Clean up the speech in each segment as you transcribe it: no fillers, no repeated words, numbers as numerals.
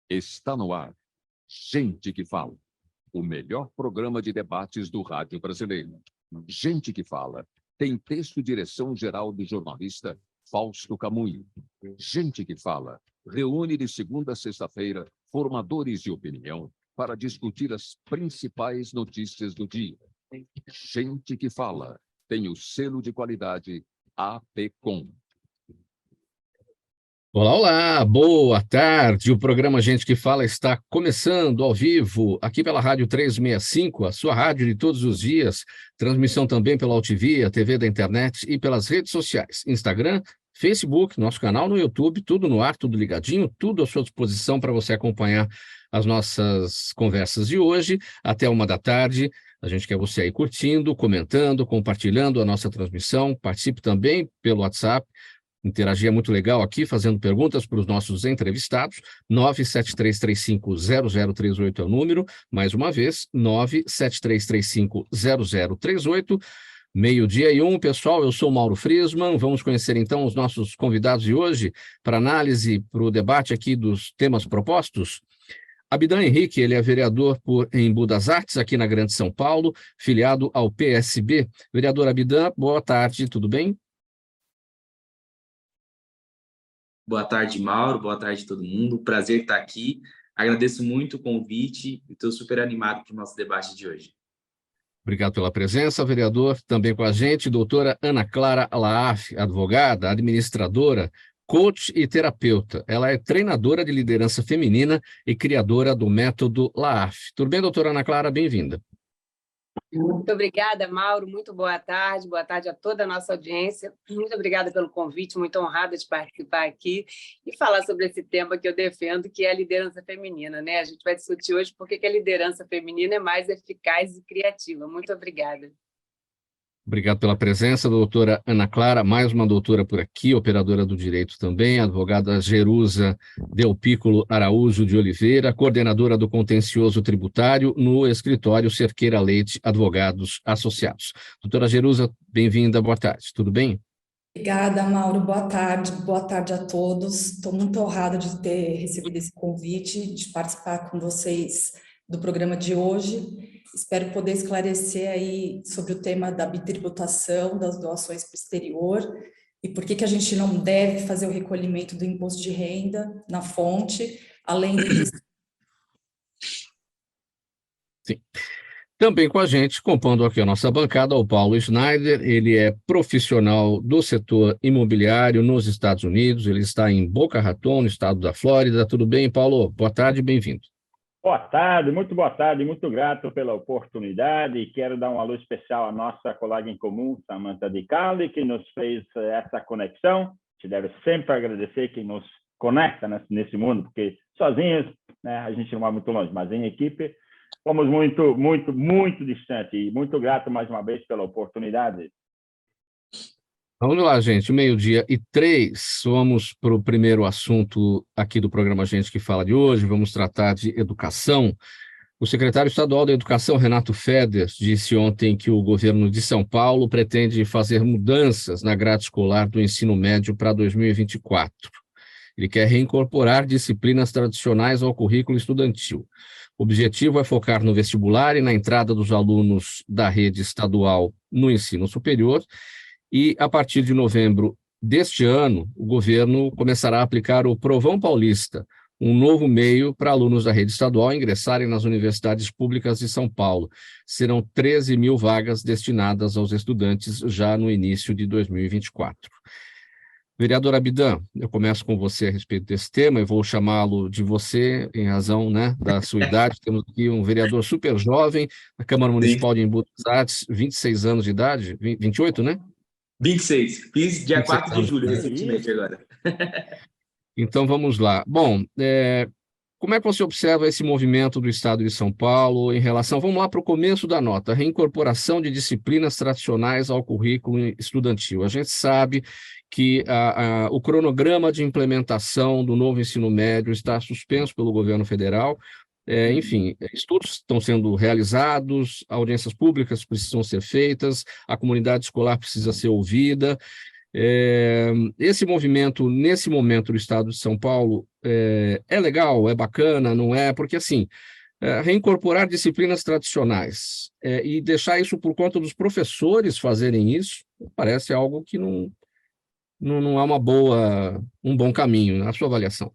Está no ar. Gente que Fala, o melhor programa de debates do rádio brasileiro. Gente que Fala tem texto e direção geral do jornalista Fausto Camunho. Gente que Fala reúne de segunda a sexta-feira formadores de opinião para discutir as principais notícias do dia. Gente que Fala tem o selo de qualidade APCOM. Olá, olá, boa tarde. O programa Gente que Fala está começando ao vivo aqui pela Rádio 365, a sua rádio de todos os dias. Transmissão também pela UTV, a TV da internet e pelas redes sociais, Instagram, Facebook, nosso canal no YouTube, tudo no ar, tudo ligadinho, tudo à sua disposição para você acompanhar as nossas conversas de hoje até 13h. A gente quer você aí curtindo, comentando, compartilhando a nossa transmissão. Participe também pelo WhatsApp. Interagir é muito legal aqui, fazendo perguntas para os nossos entrevistados. 973350038 é o número. Mais uma vez, 973350038. 12:01, pessoal. Eu sou Mauro Friesman. Vamos conhecer então os nossos convidados de hoje para análise, para o debate aqui dos temas propostos. Abidan Henrique, ele é vereador por Embu das Artes, aqui na Grande São Paulo, filiado ao PSB. Vereador Abidan, boa tarde, tudo bem? Boa tarde, Mauro. Boa tarde, todo mundo. Prazer estar aqui. Agradeço muito o convite e estou super animado para o nosso debate de hoje. Obrigado pela presença, vereador. Também com a gente, doutora Ana Clara Laaf, advogada, administradora, coach e terapeuta. Ela é treinadora de liderança feminina e criadora do método Laaf. Tudo bem, doutora Ana Clara? Bem-vinda. Muito obrigada, Mauro. Muito boa tarde a toda a nossa audiência. Muito obrigada pelo convite, muito honrada de participar aqui e falar sobre esse tema que eu defendo, que é a liderança feminina, né? A gente vai discutir hoje por que a liderança feminina é mais eficaz e criativa. Muito obrigada. Obrigado pela presença, doutora Ana Clara, mais uma doutora por aqui, operadora do direito também, advogada Jerusa Del Piccolo Araújo de Oliveira, coordenadora do contencioso tributário no escritório Cerqueira Leite Advogados Associados. Doutora Jerusa, bem-vinda, boa tarde, tudo bem? Obrigada, Mauro, boa tarde a todos. Estou muito honrada de ter recebido esse convite, de participar com vocês do programa de hoje. Espero poder esclarecer aí sobre o tema da bitributação, das doações para o exterior e por que a gente não deve fazer o recolhimento do imposto de renda na fonte, além de... Sim. Também com a gente, compondo aqui a nossa bancada, o Paulo Schneider. Ele é profissional do setor imobiliário nos Estados Unidos, ele está em Boca Raton, no estado da Flórida. Tudo bem, Paulo? Boa tarde e bem-vindo. Boa tarde, muito grato pela oportunidade e quero dar um alô especial à nossa colega em comum, Samantha Di Carli, que nos fez essa conexão. A gente deve sempre agradecer quem nos conecta nesse mundo, porque sozinhos, né, a gente não vai muito longe, mas em equipe fomos muito distante e muito grato mais uma vez pela oportunidade. Vamos lá, gente, 12:03, vamos para o primeiro assunto aqui do programa Gente que Fala de hoje, vamos tratar de educação. O secretário estadual da Educação, Renato Feder, disse ontem que o governo de São Paulo pretende fazer mudanças na grade escolar do ensino médio para 2024. Ele quer reincorporar disciplinas tradicionais ao currículo estudantil. O objetivo é focar no vestibular e na entrada dos alunos da rede estadual no ensino superior. E, a partir de novembro deste ano, o governo começará a aplicar o Provão Paulista, um novo meio para alunos da rede estadual ingressarem nas universidades públicas de São Paulo. Serão 13 mil vagas destinadas aos estudantes já no início de 2024. Vereador Abidan, eu começo com você a respeito desse tema, eu vou chamá-lo de você, em razão, né, da sua idade. Temos aqui um vereador super jovem, na Câmara Municipal de Embu das Artes, 26 anos de idade, 28, né? 26. Fiz dia 4 de julho, anos. recentemente agora. Então, vamos lá. Bom, como é que você observa esse movimento do Estado de São Paulo em relação... Vamos lá para o começo da nota. Reincorporação de disciplinas tradicionais ao currículo estudantil. A gente sabe que o cronograma de implementação do novo ensino médio está suspenso pelo governo federal. Enfim, estudos estão sendo realizados, audiências públicas precisam ser feitas, a comunidade escolar precisa ser ouvida. Esse movimento, nesse momento do Estado de São Paulo, é legal, é bacana, não é? Porque, assim, reincorporar disciplinas tradicionais e deixar isso por conta dos professores fazerem isso, parece algo que não é um bom caminho, na sua avaliação.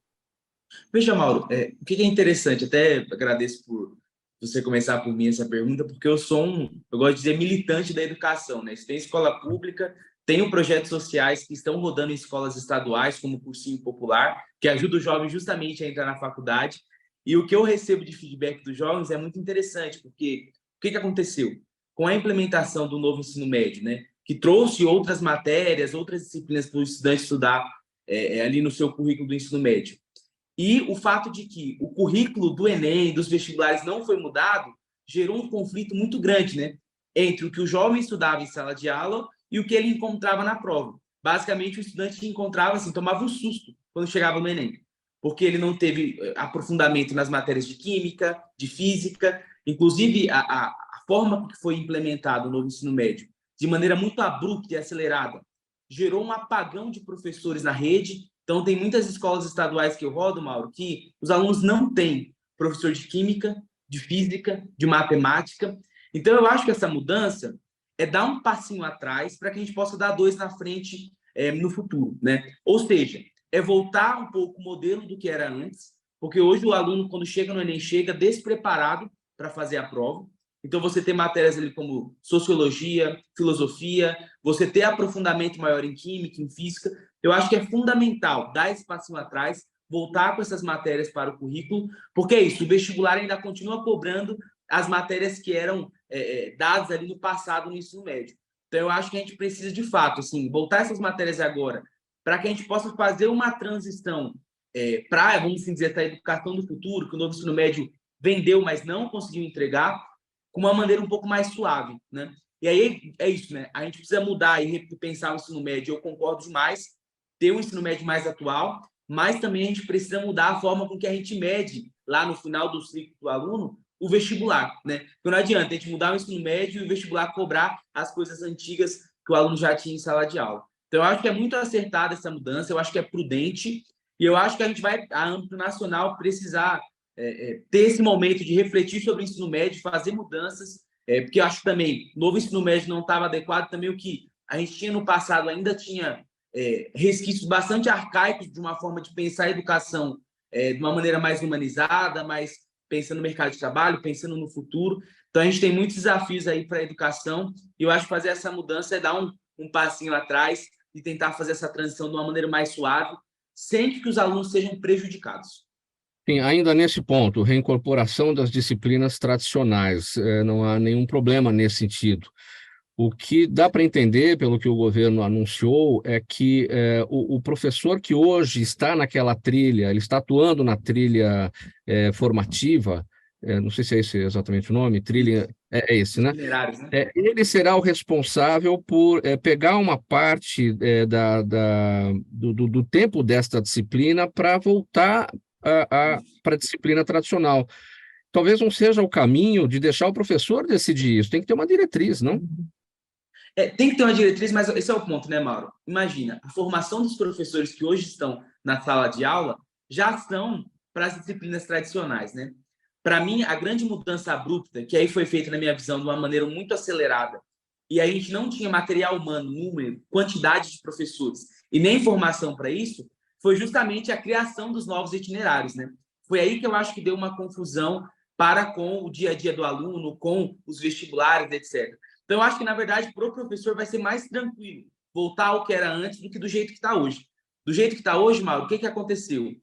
Veja, Mauro, o que é interessante, até agradeço por você começar por mim essa pergunta, porque eu gosto de dizer, militante da educação, né? Se tem escola pública, tem projetos sociais que estão rodando em escolas estaduais, como o Cursinho Popular, que ajuda o jovem justamente a entrar na faculdade. E o que eu recebo de feedback dos jovens é muito interessante, porque o que aconteceu? Com a implementação do novo ensino médio, né? Que trouxe outras matérias, outras disciplinas para o estudante estudar ali no seu currículo do ensino médio. E o fato de que o currículo do Enem, dos vestibulares, não foi mudado, gerou um conflito muito grande, né? Entre o que o jovem estudava em sala de aula e o que ele encontrava na prova. Basicamente, o estudante encontrava, assim, tomava um susto quando chegava no Enem, porque ele não teve aprofundamento nas matérias de química, de física, inclusive a forma que foi implementado o novo ensino médio, de maneira muito abrupta e acelerada, gerou um apagão de professores na rede. Então, tem muitas escolas estaduais que eu rodo, Mauro, que os alunos não têm professor de química, de física, de matemática. Então, eu acho que essa mudança é dar um passinho atrás para que a gente possa dar dois na frente no futuro, né? Ou seja, é voltar um pouco o modelo do que era antes, porque hoje o aluno, quando chega no Enem, chega despreparado para fazer a prova. Então, você tem matérias ali como sociologia, filosofia, você ter aprofundamento maior em química, em física. Eu acho que é fundamental dar esse passinho atrás, voltar com essas matérias para o currículo, porque é isso, o vestibular ainda continua cobrando as matérias que eram dadas ali no passado no ensino médio. Então, eu acho que a gente precisa, de fato, assim, voltar essas matérias agora, para que a gente possa fazer uma transição para, vamos assim dizer, a educação do futuro, que o novo ensino médio vendeu, mas não conseguiu entregar, com uma maneira um pouco mais suave, né? E aí é isso, né? A gente precisa mudar e repensar o ensino médio. Eu concordo demais, ter um ensino médio mais atual, mas também a gente precisa mudar a forma com que a gente mede, lá no final do ciclo do aluno, o vestibular, né? Porque não adianta a gente mudar o ensino médio e o vestibular cobrar as coisas antigas que o aluno já tinha em sala de aula. Então, eu acho que é muito acertada essa mudança, eu acho que é prudente, e eu acho que a gente vai, a âmbito nacional, precisar ter esse momento de refletir sobre o ensino médio, fazer mudanças, porque eu acho que também o novo ensino médio não estava adequado, também o que a gente tinha no passado ainda tinha resquícios bastante arcaicos de uma forma de pensar a educação de uma maneira mais humanizada, mais pensando no mercado de trabalho, pensando no futuro. Então, a gente tem muitos desafios aí para a educação, e eu acho que fazer essa mudança é dar um passinho atrás e tentar fazer essa transição de uma maneira mais suave, sem que os alunos sejam prejudicados. Sim, ainda nesse ponto, reincorporação das disciplinas tradicionais, não há nenhum problema nesse sentido. O que dá para entender, pelo que o governo anunciou, é que o professor que hoje está naquela trilha, ele está atuando na trilha formativa, não sei se é esse exatamente o nome, trilha, é esse, né? Ele será o responsável por pegar uma parte do tempo desta disciplina para voltar para a disciplina tradicional. Talvez não seja o caminho de deixar o professor decidir isso, tem que ter uma diretriz, não? Tem que ter uma diretriz, mas esse é o ponto, né, Mauro? Imagina, a formação dos professores que hoje estão na sala de aula já são para as disciplinas tradicionais, né? Para mim, a grande mudança abrupta, que aí foi feita, na minha visão, de uma maneira muito acelerada, e a gente não tinha material humano, número, quantidade de professores, e nem formação para isso, foi justamente a criação dos novos itinerários, né? Foi aí que eu acho que deu uma confusão para com o dia a dia do aluno, com os vestibulares, etc. Então, eu acho que, na verdade, para o professor vai ser mais tranquilo voltar ao que era antes do que do jeito que está hoje. Do jeito que está hoje, Mauro, o que aconteceu?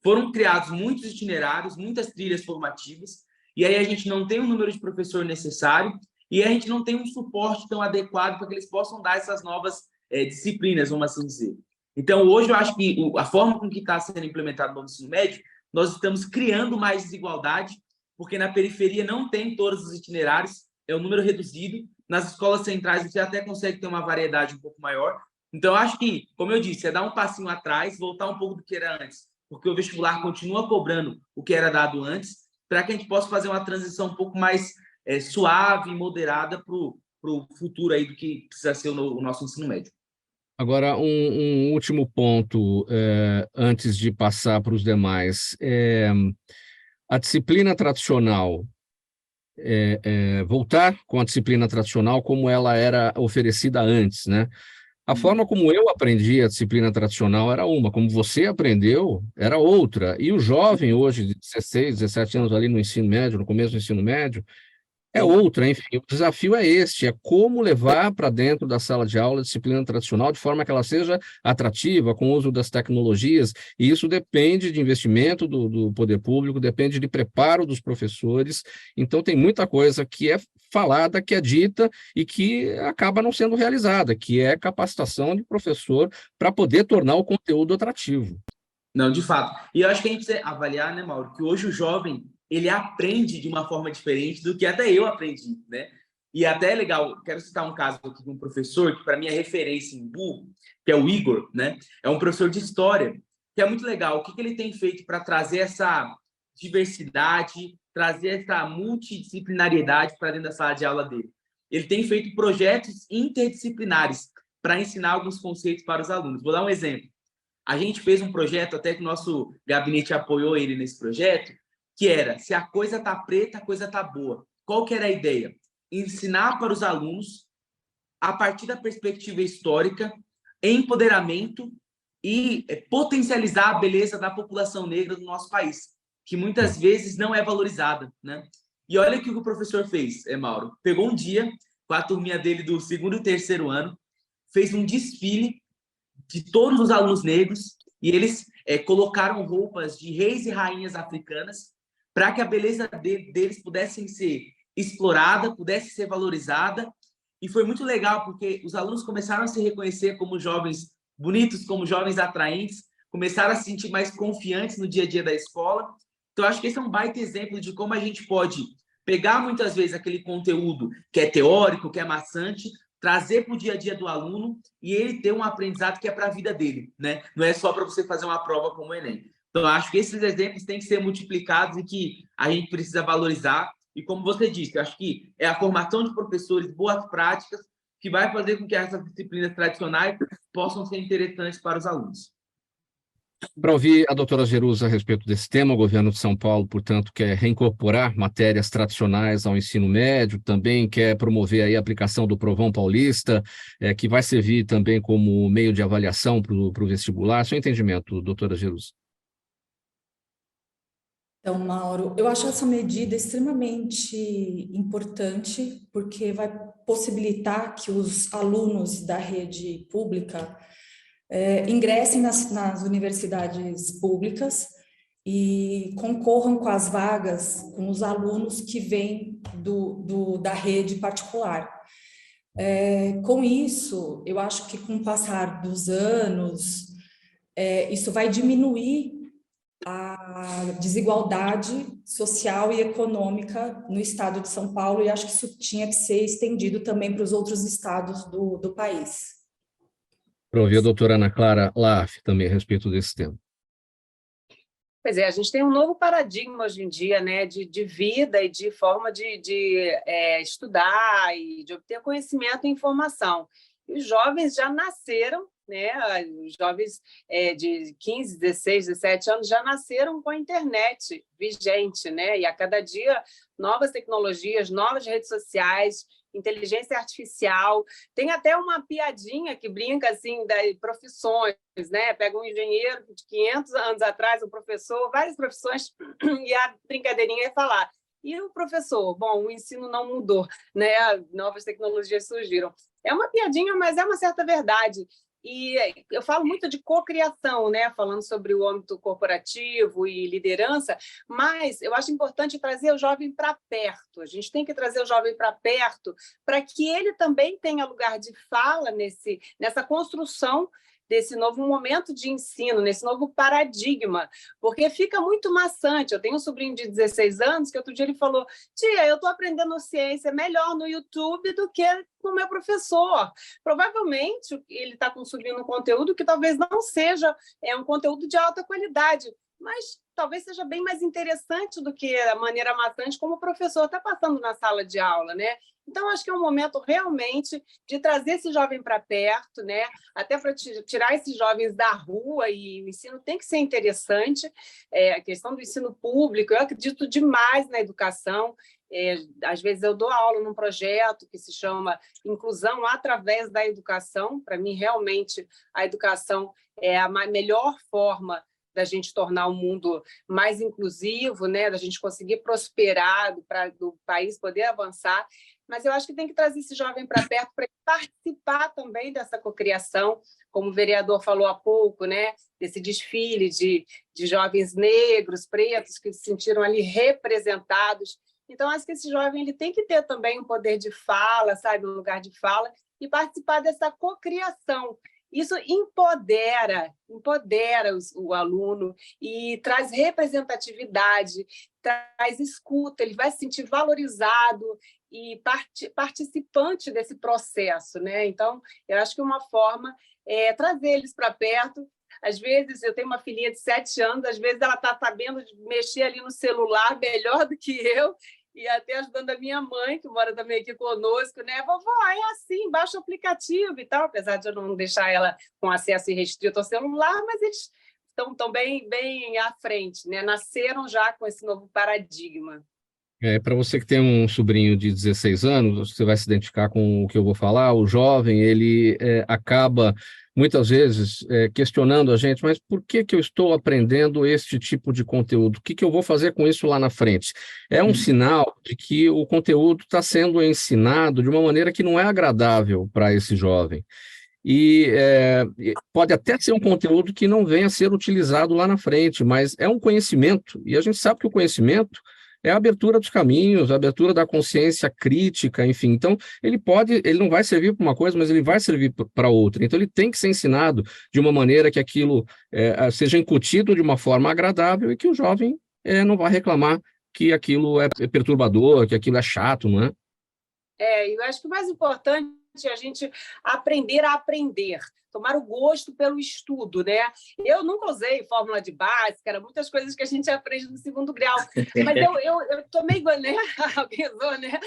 Foram criados muitos itinerários, muitas trilhas formativas, e aí a gente não tem o número de professor necessário e a gente não tem um suporte tão adequado para que eles possam dar essas novas disciplinas, vamos assim dizer. Então, hoje, eu acho que a forma com que está sendo implementado o novo ensino médio, nós estamos criando mais desigualdade, porque na periferia não tem todos os itinerários, é um número reduzido. Nas escolas centrais, você até consegue ter uma variedade um pouco maior. Então, eu acho que, como eu disse, é dar um passinho atrás, voltar um pouco do que era antes, porque o vestibular continua cobrando o que era dado antes, para que a gente possa fazer uma transição um pouco mais suave e moderada para o futuro aí do que precisa ser o nosso ensino médio. Agora, um último ponto, antes de passar para os demais. A disciplina tradicional, voltar com a disciplina tradicional como ela era oferecida antes, né? A forma como eu aprendi a disciplina tradicional era uma, como você aprendeu era outra. E o jovem hoje, de 16, 17 anos ali no ensino médio, no começo do ensino médio, é outra, enfim. O desafio é este, é como levar para dentro da sala de aula a disciplina tradicional de forma que ela seja atrativa, com o uso das tecnologias, e isso depende de investimento do poder público, depende de preparo dos professores. Então, tem muita coisa que é falada, que é dita e que acaba não sendo realizada, que é capacitação de professor para poder tornar o conteúdo atrativo. Não, de fato. E eu acho que a gente precisa avaliar, né, Mauro, que hoje o jovem, ele aprende de uma forma diferente do que até eu aprendi, né? E até é legal, quero citar um caso aqui de um professor que para mim é referência em burro, que é o Igor, né? É um professor de história, que é muito legal. O que ele tem feito para trazer essa diversidade, trazer essa multidisciplinariedade para dentro da sala de aula dele? Ele tem feito projetos interdisciplinares para ensinar alguns conceitos para os alunos. Vou dar um exemplo. A gente fez um projeto, até que o nosso gabinete apoiou ele nesse projeto, que era, se a coisa está preta, a coisa está boa. Qual que era a ideia? Ensinar para os alunos, a partir da perspectiva histórica, empoderamento e potencializar a beleza da população negra do nosso país, que muitas vezes não é valorizada, né? E olha o que o professor fez, Mauro. Pegou um dia, com a turminha dele do 2º e 3º ano, fez um desfile de todos os alunos negros, e eles colocaram roupas de reis e rainhas africanas para que a beleza deles pudesse ser explorada, pudesse ser valorizada. E foi muito legal, porque os alunos começaram a se reconhecer como jovens bonitos, como jovens atraentes, começaram a se sentir mais confiantes no dia a dia da escola. Então, acho que esse é um baita exemplo de como a gente pode pegar, muitas vezes, aquele conteúdo que é teórico, que é maçante, trazer para o dia a dia do aluno e ele ter um aprendizado que é para a vida dele, né? Não é só para você fazer uma prova como o Enem. Então, acho que esses exemplos têm que ser multiplicados e que a gente precisa valorizar. E como você disse, acho que é a formação de professores, boas práticas, que vai fazer com que essas disciplinas tradicionais possam ser interessantes para os alunos. Para ouvir a doutora Jerusa a respeito desse tema, o governo de São Paulo, portanto, quer reincorporar matérias tradicionais ao ensino médio, também quer promover aí a aplicação do Provão Paulista, que vai servir também como meio de avaliação para o vestibular. Seu entendimento, doutora Jerusa? Então, Mauro, eu acho essa medida extremamente importante, porque vai possibilitar que os alunos da rede pública ingressem nas universidades públicas e concorram com as vagas com os alunos que vêm da rede particular. Com isso, eu acho que com o passar dos anos, isso vai diminuir a desigualdade social e econômica no estado de São Paulo, e acho que isso tinha que ser estendido também para os outros estados do país. Para ouvir a doutora Ana Clara Laff também a respeito desse tema. Pois é, a gente tem um novo paradigma hoje em dia, né, de vida e de forma de estudar e de obter conhecimento e informação. E os jovens já nasceram, né, os jovens de 15, 16, 17 anos já nasceram com a internet vigente, né, e a cada dia novas tecnologias, novas redes sociais, inteligência artificial. Tem até uma piadinha que brinca assim das profissões, né? Pega um engenheiro de 500 anos atrás, um professor, várias profissões, e a brincadeirinha é falar: e o professor? Bom, o ensino não mudou, né? Novas tecnologias surgiram. É uma piadinha, mas é uma certa verdade. E eu falo muito de cocriação, né? Falando sobre o âmbito corporativo e liderança, mas eu acho importante trazer o jovem para perto. A gente tem que trazer o jovem para perto para que ele também tenha lugar de fala nessa construção desse novo momento de ensino, nesse novo paradigma, porque fica muito maçante. Eu tenho um sobrinho de 16 anos que outro dia ele falou: tia, eu estou aprendendo ciência melhor no YouTube do que no meu professor. Provavelmente ele está consumindo um conteúdo que talvez não seja um conteúdo de alta qualidade, mas talvez seja bem mais interessante do que a maneira maçante como o professor está passando na sala de aula, né? Então, acho que é um momento realmente de trazer esse jovem para perto, né? Até para tirar esses jovens da rua, e o ensino tem que ser interessante. A questão do ensino público, eu acredito demais na educação. Às vezes eu dou aula num projeto que se chama Inclusão através da Educação. Para mim, realmente, a educação é a melhor forma da gente tornar o mundo mais inclusivo, né? Da gente conseguir prosperar, do país poder avançar. Mas eu acho que tem que trazer esse jovem para perto para participar também dessa cocriação, como o vereador falou há pouco, né? Desse desfile de jovens negros, pretos, que se sentiram ali representados. Então, acho que esse jovem ele tem que ter também um poder de fala, sabe? Um lugar de fala, e participar dessa cocriação. Isso empodera o aluno e traz representatividade, traz escuta, ele vai se sentir valorizado e participante desse processo, né? Então, eu acho que uma forma é trazer eles para perto. Às vezes, eu tenho uma filhinha de 7 anos, às vezes ela está sabendo mexer ali no celular melhor do que eu, e até ajudando a minha mãe, que mora também aqui conosco, né? Vovó, é assim, baixa o aplicativo e tal, apesar de eu não deixar ela com acesso irrestrito ao celular, mas eles estão bem à frente, né? Nasceram já com esse novo paradigma. Para você que tem um sobrinho de 16 anos, você vai se identificar com o que eu vou falar. O jovem, ele acaba, muitas vezes, questionando a gente, mas por que eu estou aprendendo este tipo de conteúdo? O que eu vou fazer com isso lá na frente? É um sinal de que o conteúdo está sendo ensinado de uma maneira que não é agradável para esse jovem. E pode até ser um conteúdo que não venha a ser utilizado lá na frente, mas é um conhecimento, e a gente sabe que o conhecimento é a abertura dos caminhos, a abertura da consciência crítica, enfim. Então, ele não vai servir para uma coisa, mas ele vai servir para outra. Então, ele tem que ser ensinado de uma maneira que aquilo seja incutido de uma forma agradável e que o jovem não vai reclamar que aquilo é perturbador, que aquilo é chato, não é? Eu acho que o mais importante é a gente aprender a aprender, tomar o gosto pelo estudo, né? Eu nunca usei fórmula de Bhaskara, muitas coisas que a gente aprende no 2º grau, mas eu tomei, né? Alguém usou, né?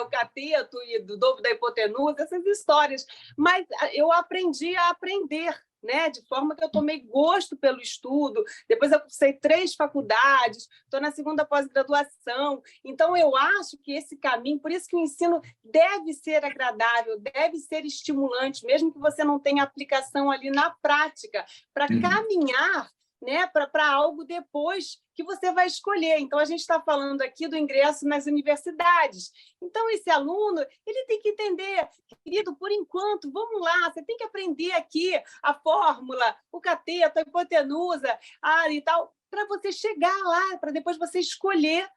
O cateto e do dobro da hipotenusa, essas histórias, mas eu aprendi a aprender, né? De forma que eu tomei gosto pelo estudo. Depois eu cursei 3 faculdades, estou na 2ª pós-graduação. Então, eu acho que esse caminho, por isso que o ensino deve ser agradável, deve ser estimulante, mesmo que você não tenha aplicação ali na prática, para caminhar, né, para algo depois que você vai escolher. Então, a gente está falando aqui do ingresso nas universidades. Então, esse aluno ele tem que entender, querido, por enquanto, vamos lá, você tem que aprender aqui a fórmula, o cateto, a hipotenusa, e tal, para você chegar lá, para depois você escolher,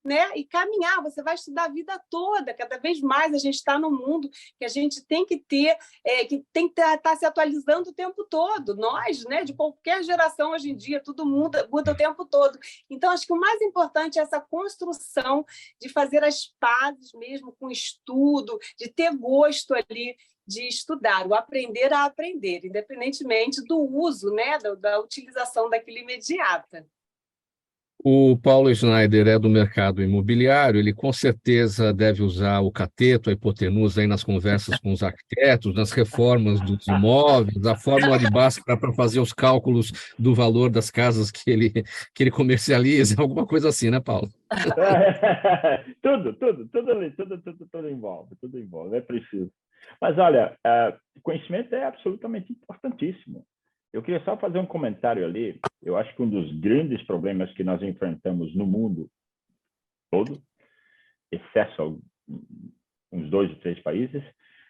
né? E caminhar, você vai estudar a vida toda. Cada vez mais a gente está num mundo que a gente tem que ter, que tem que estar se atualizando o tempo todo. Nós, né, de qualquer geração hoje em dia, tudo muda o tempo todo. Então, acho que o mais importante é essa construção de fazer as pazes mesmo com o estudo, de ter gosto ali de estudar, o aprender a aprender, independentemente do uso, né, da utilização daquilo imediata. O Paulo Schneider é do mercado imobiliário, ele com certeza deve usar o cateto, a hipotenusa aí nas conversas com os arquitetos, nas reformas dos imóveis, a fórmula de Bhaskara para fazer os cálculos do valor das casas que ele comercializa, alguma coisa assim, né, Paulo? Tudo ali, tudo envolve, é preciso. Mas olha, conhecimento é absolutamente importantíssimo. Eu queria só fazer um comentário ali. Eu acho que um dos grandes problemas que nós enfrentamos no mundo todo, excesso a uns 2 ou 3 países,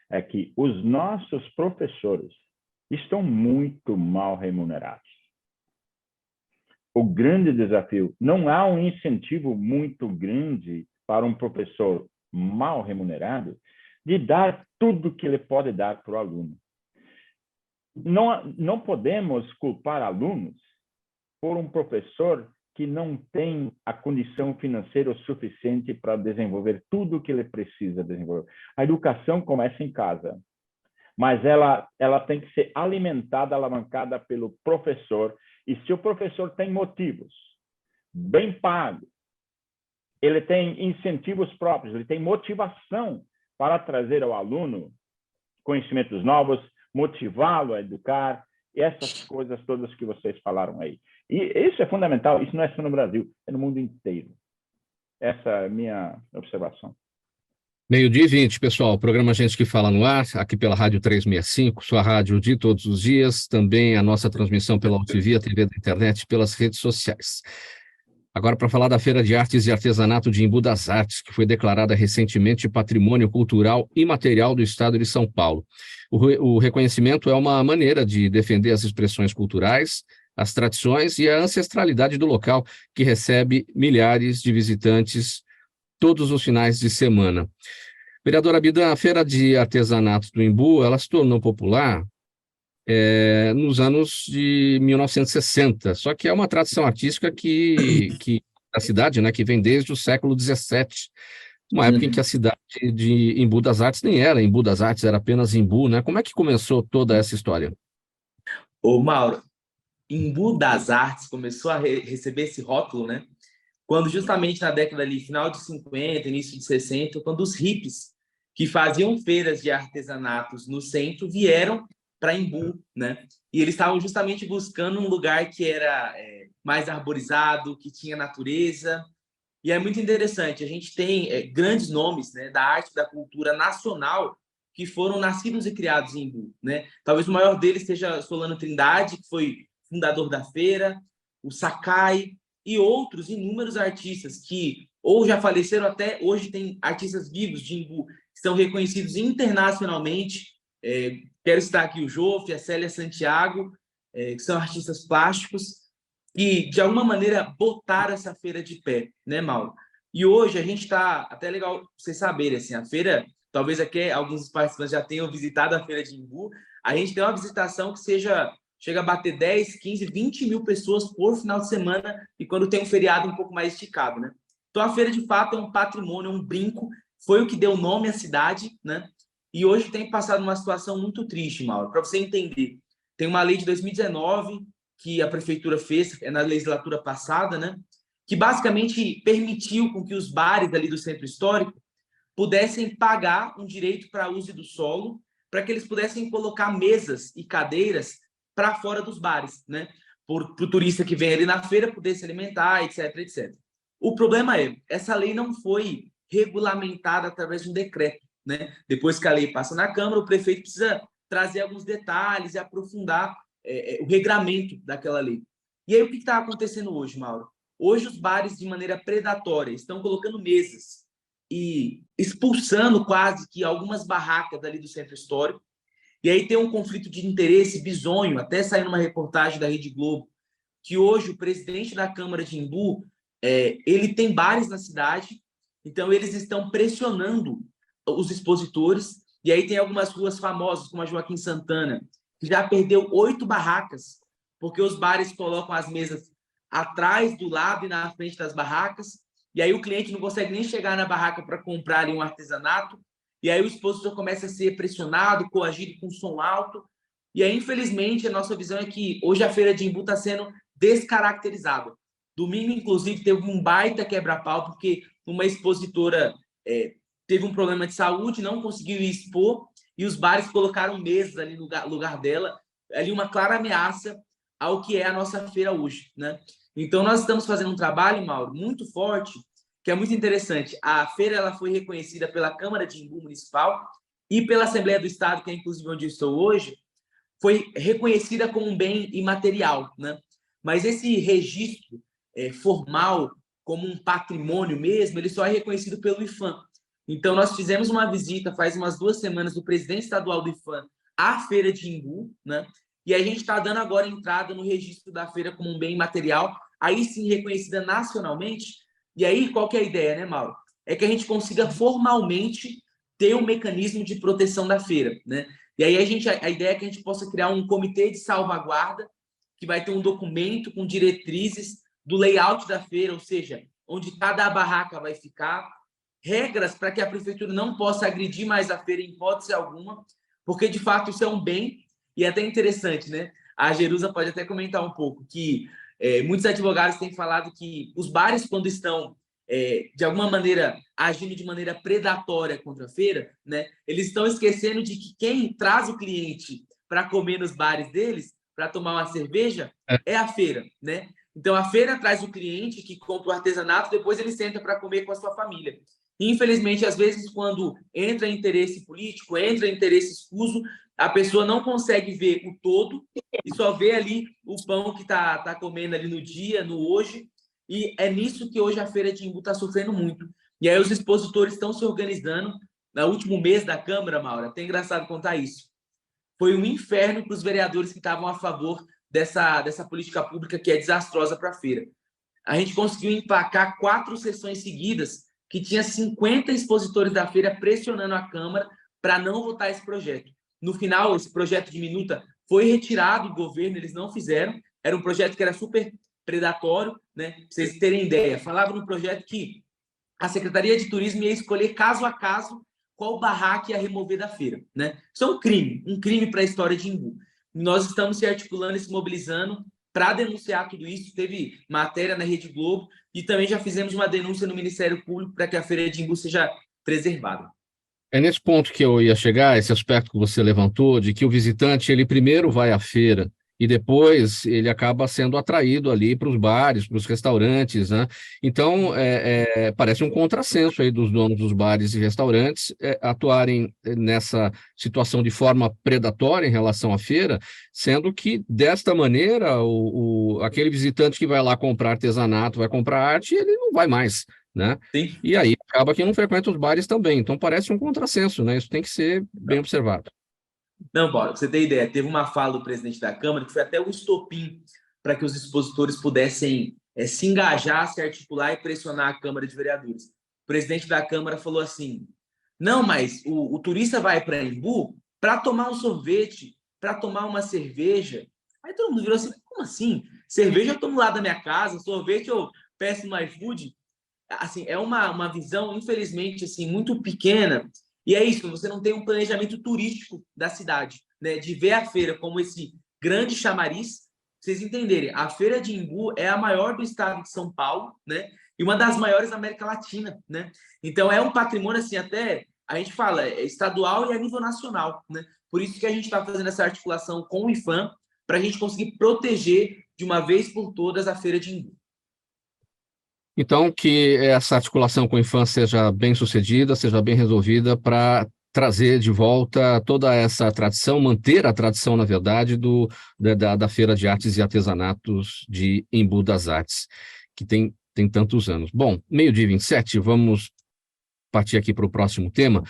é que os nossos professores estão muito mal remunerados. O grande desafio, não há um incentivo muito grande para um professor mal remunerado de dar tudo que ele pode dar para o aluno. Não podemos culpar alunos por um professor que não tem a condição financeira o suficiente para desenvolver tudo o que ele precisa desenvolver. A educação começa em casa, mas ela tem que ser alimentada, alavancada pelo professor. E se o professor tem motivos bem pago, ele tem incentivos próprios, ele tem motivação para trazer ao aluno conhecimentos novos, motivá-lo a educar, essas coisas todas que vocês falaram aí. E isso é fundamental, isso não é só no Brasil, é no mundo inteiro. Essa é a minha observação. 12h20, pessoal. O programa Gente que Fala no ar, aqui pela Rádio 365, sua rádio de todos os dias. Também a nossa transmissão pela UTV, a TV da internet, pelas redes sociais. Agora, para falar da Feira de Artes e Artesanato de Embu das Artes, que foi declarada recentemente Patrimônio Cultural Imaterial do Estado de São Paulo. O reconhecimento é uma maneira de defender as expressões culturais, as tradições e a ancestralidade do local, que recebe milhares de visitantes todos os finais de semana. Vereadora Bidan, a Feira de Artesanato do Embu, ela se tornou popular nos anos de 1960, só que é uma tradição artística da cidade, né, que vem desde o século XVII, uma época em que a cidade de Embu das Artes nem era Embu das Artes, era apenas Embu, né? Como é que começou toda essa história? Ô, Mauro, Embu das Artes começou a receber esse rótulo, né? Quando justamente na década ali, final de 50, início de 60, quando os hippies que faziam feiras de artesanatos no centro vieram para Embu, né? E eles estavam justamente buscando um lugar que era mais arborizado, que tinha natureza. E é muito interessante, a gente tem grandes nomes, né, da arte e da cultura nacional que foram nascidos e criados em Embu, né? Talvez o maior deles seja Solano Trindade, que foi fundador da feira, o Sakai, e outros inúmeros artistas que ou já faleceram, até hoje tem artistas vivos de Embu que são reconhecidos internacionalmente. Quero citar aqui o Joff, a Célia Santiago, que são artistas plásticos e, de alguma maneira, botaram essa feira de pé, né, Mauro? E hoje a gente está, até legal vocês saberem, assim, a feira, talvez aqui alguns participantes já tenham visitado a feira de Embu, a gente tem uma visitação que chega a bater 10, 15, 20 mil pessoas por final de semana e quando tem um feriado um pouco mais esticado, né? Então, a feira, de fato, é um patrimônio, é um brinco, foi o que deu nome à cidade, né? E hoje tem passado uma situação muito triste, Mauro. Para você entender, tem uma lei de 2019 que a prefeitura fez, na legislatura passada, né? Que basicamente permitiu com que os bares ali do centro histórico pudessem pagar um direito para uso do solo, para que eles pudessem colocar mesas e cadeiras para fora dos bares, né? Para o turista que vem ali na feira poder se alimentar, etc, etc. O problema é, essa lei não foi regulamentada através de um decreto, né? Depois que a lei passa na Câmara, o prefeito precisa trazer alguns detalhes e aprofundar o regramento daquela lei. E aí, o que está acontecendo hoje, Mauro? Hoje, os bares, de maneira predatória, estão colocando mesas e expulsando quase que algumas barracas dali do centro histórico. E aí tem um conflito de interesse bizonho, até saiu numa reportagem da Rede Globo, que hoje o presidente da Câmara de Embu, ele tem bares na cidade, então eles estão pressionando os expositores, e aí tem algumas ruas famosas, como a Joaquim Santana, que já perdeu 8 barracas, porque os bares colocam as mesas atrás, do lado e na frente das barracas, e aí o cliente não consegue nem chegar na barraca para comprar ali um artesanato, e aí o expositor começa a ser pressionado, coagido com som alto, e aí, infelizmente, a nossa visão é que hoje a Feira de Embu está sendo descaracterizada. Domingo, inclusive, teve um baita quebra-pau, porque uma expositora teve um problema de saúde, não conseguiu expor, e os bares colocaram mesas ali no lugar dela, ali uma clara ameaça ao que é a nossa feira hoje, né? Então, nós estamos fazendo um trabalho, Mauro, muito forte, que é muito interessante. A feira ela foi reconhecida pela Câmara de Embu Municipal e pela Assembleia do Estado, que é inclusive onde eu estou hoje, foi reconhecida como um bem imaterial, né? Mas esse registro formal, como um patrimônio mesmo, ele só é reconhecido pelo IPHAN. Então, nós fizemos uma visita faz umas 2 semanas do presidente estadual do IPHAN à Feira de Embu, né? E a gente está dando agora entrada no registro da feira como um bem imaterial, aí sim reconhecida nacionalmente. E aí, qual que é a ideia, né, Mauro? É que a gente consiga formalmente ter um mecanismo de proteção da feira, né? E aí a ideia é que a gente possa criar um comitê de salvaguarda que vai ter um documento com diretrizes do layout da feira, ou seja, onde cada barraca vai ficar, regras para que a prefeitura não possa agredir mais a feira em hipótese alguma, porque, de fato, isso é um bem, e é até interessante, né? A Jerusa pode até comentar um pouco, que Muitos advogados têm falado que os bares, quando estão, de alguma maneira, agindo de maneira predatória contra a feira, né, eles estão esquecendo de que quem traz o cliente para comer nos bares deles, para tomar uma cerveja, é a feira, né? Então, a feira traz o cliente que compra o artesanato, depois ele senta para comer com a sua família. Infelizmente, às vezes, quando entra interesse político, entra interesse escuso, a pessoa não consegue ver o todo e só vê ali o pão que tá comendo ali no dia, no hoje. E é nisso que hoje a Feira de Imbu está sofrendo muito. E aí os expositores estão se organizando. No último mês da Câmara, Maura, é até engraçado contar isso. Foi um inferno para os vereadores que estavam a favor dessa política pública que é desastrosa para a feira. A gente conseguiu empacar 4 sessões seguidas que tinha 50 expositores da feira pressionando a Câmara para não votar esse projeto. No final, esse projeto de minuta foi retirado do governo, eles não fizeram. Era um projeto que era super predatório, né? Para vocês terem ideia. Falava no projeto que a Secretaria de Turismo ia escolher caso a caso qual barraca ia remover da feira, né? Isso é um crime para a história de Imbu. Nós estamos se articulando e se mobilizando para denunciar tudo isso. Teve matéria na Rede Globo e também já fizemos uma denúncia no Ministério Público para que a Feira de Imbu seja preservada. É nesse ponto que eu ia chegar, esse aspecto que você levantou, de que o visitante, ele primeiro vai à feira e depois ele acaba sendo atraído ali para os bares, para os restaurantes, né? Então, parece um contrassenso aí dos donos dos bares e restaurantes atuarem nessa situação de forma predatória em relação à feira, sendo que, desta maneira, aquele visitante que vai lá comprar artesanato, vai comprar arte, ele não vai mais, né? Sim. E aí acaba que não frequenta os bares também. Então, parece um contrassenso, né? Isso tem que ser bem observado. Não, Paulo, pra você ter ideia, teve uma fala do presidente da Câmara que foi até o estopim para que os expositores pudessem se engajar, se articular e pressionar a Câmara de Vereadores. O presidente da Câmara falou assim: não, mas o turista vai para Imbu para tomar um sorvete, para tomar uma cerveja. Aí todo mundo virou assim: como assim? Cerveja eu tomo lá da minha casa, sorvete eu peço no iFood. Assim, é uma visão, infelizmente, assim, muito pequena. E é isso, você não tem um planejamento turístico da cidade, né? De ver a feira como esse grande chamariz. Pra vocês entenderem, a Feira de Imbu é a maior do estado de São Paulo, né? E uma das maiores da América Latina, né? Então é um patrimônio, assim, até a gente fala, é estadual e a nível nacional, né? Por isso que a gente está fazendo essa articulação com o IPHAN, para a gente conseguir proteger de uma vez por todas a Feira de Imbu. Então, que essa articulação com a infância seja bem sucedida, seja bem resolvida para trazer de volta toda essa tradição, manter a tradição, na verdade, da Feira de Artes e Artesanatos de Embu das Artes, que tem tantos anos. Bom, 12h27, vamos partir aqui para o próximo tema.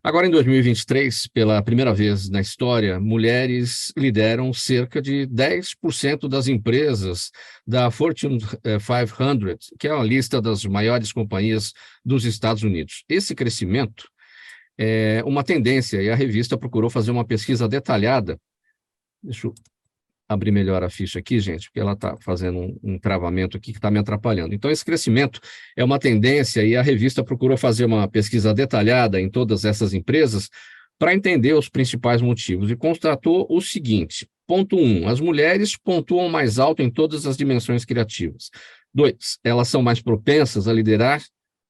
Agora, em 2023, pela primeira vez na história, mulheres lideram cerca de 10% das empresas da Fortune 500, que é a lista das maiores companhias dos Estados Unidos. Esse crescimento é uma tendência e a revista procurou fazer uma pesquisa detalhada. Deixa eu abrir melhor a ficha aqui, gente, porque ela está fazendo um travamento aqui que está me atrapalhando. Então, esse crescimento é uma tendência e a revista procurou fazer uma pesquisa detalhada em todas essas empresas para entender os principais motivos e constatou o seguinte: ponto 1, as mulheres pontuam mais alto em todas as dimensões criativas. 2, elas são mais propensas a liderar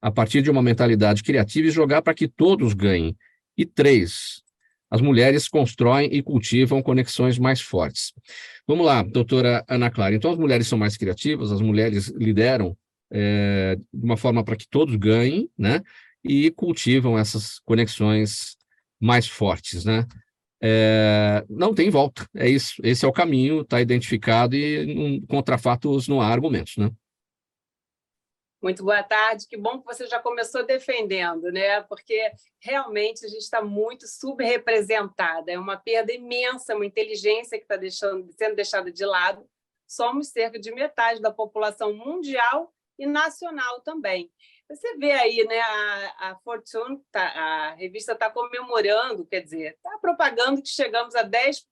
a partir de uma mentalidade criativa e jogar para que todos ganhem. E 3, as mulheres constroem e cultivam conexões mais fortes. Vamos lá, doutora Ana Clara. Então, as mulheres são mais criativas, as mulheres lideram de uma forma para que todos ganhem, né? E cultivam essas conexões mais fortes, né? Não tem volta, é isso. Esse é o caminho, está identificado e contra fatos não há argumentos, né? Muito boa tarde, que bom que você já começou defendendo, né? Porque realmente a gente está muito subrepresentada, é uma perda imensa, uma inteligência que está sendo deixada de lado. Somos cerca de metade da população mundial e nacional também. Você vê aí, né? A Fortune, a revista está comemorando, quer dizer, está propagando que chegamos a 10%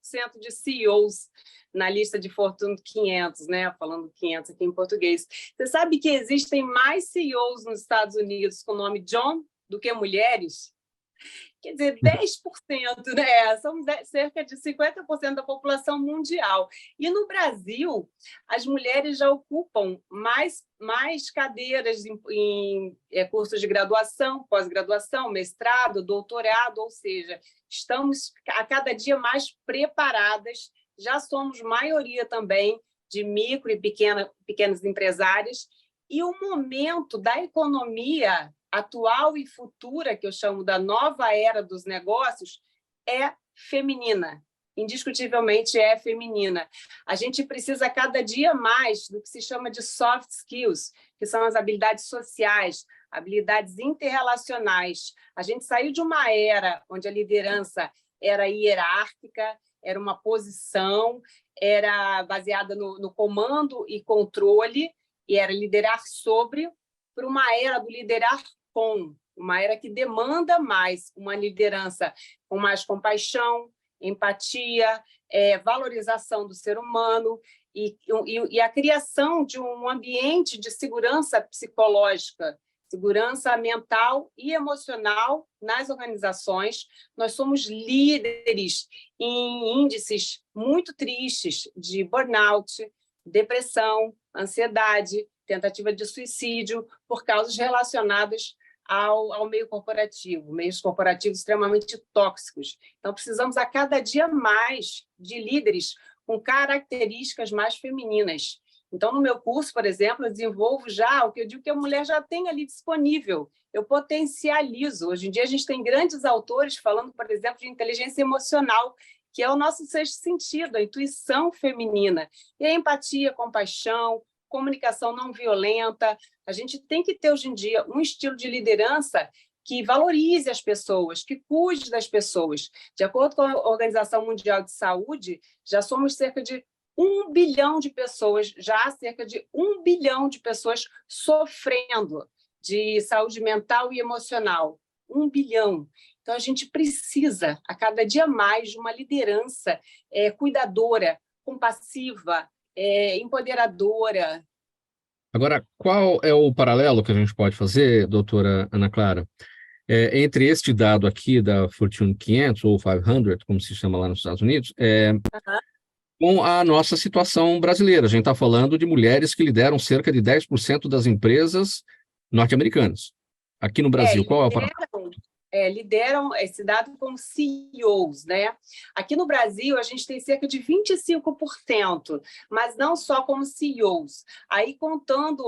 de CEOs na lista de Fortune 500, né? Falando 500 aqui em português. Você sabe que existem mais CEOs nos Estados Unidos com o nome John do que mulheres? Quer dizer, 10%, né? Somos cerca de 50% da população mundial. E no Brasil, as mulheres já ocupam mais cadeiras em cursos de graduação, pós-graduação, mestrado, doutorado, ou seja, estamos a cada dia mais preparadas, já somos maioria também de micro e pequenas empresárias, e o momento da economia atual e futura, que eu chamo da nova era dos negócios, é feminina. Indiscutivelmente é feminina. A gente precisa cada dia mais do que se chama de soft skills, que são as habilidades sociais, habilidades interrelacionais. A gente saiu de uma era onde a liderança era hierárquica, era uma posição, era baseada no comando e controle, e era liderar sobre, para uma era do liderar com, uma era que demanda mais uma liderança com mais compaixão, empatia, valorização do ser humano e a criação de um ambiente de segurança psicológica, segurança mental e emocional nas organizações. Nós somos líderes em índices muito tristes de burnout, depressão, ansiedade, tentativa de suicídio, por causas relacionadas ao meio corporativo, meios corporativos extremamente tóxicos. Então, precisamos a cada dia mais de líderes com características mais femininas. Então, no meu curso, por exemplo, eu desenvolvo já o que eu digo que a mulher já tem ali disponível. Eu potencializo. Hoje em dia, a gente tem grandes autores falando, por exemplo, de inteligência emocional, que é o nosso sexto sentido, a intuição feminina. E a empatia, compaixão, comunicação não violenta. A gente tem que ter, hoje em dia, um estilo de liderança que valorize as pessoas, que cuide das pessoas. De acordo com a Organização Mundial de Saúde, já somos cerca de 1 bilhão de pessoas, já há cerca de 1 bilhão de pessoas sofrendo de saúde mental e emocional. 1 bilhão. Então, a gente precisa, a cada dia mais, de uma liderança cuidadora, compassiva, empoderadora. Agora, qual é o paralelo que a gente pode fazer, doutora Ana Clara, entre este dado aqui da Fortune 500, ou 500, como se chama lá nos Estados Unidos, com a nossa situação brasileira? A gente está falando de mulheres que lideram cerca de 10% das empresas norte-americanas. Aqui no Brasil, qual é o paralelo? Lideram esse dado como CEOs, né? Aqui no Brasil, a gente tem cerca de 25%, mas não só como CEOs. Aí, contando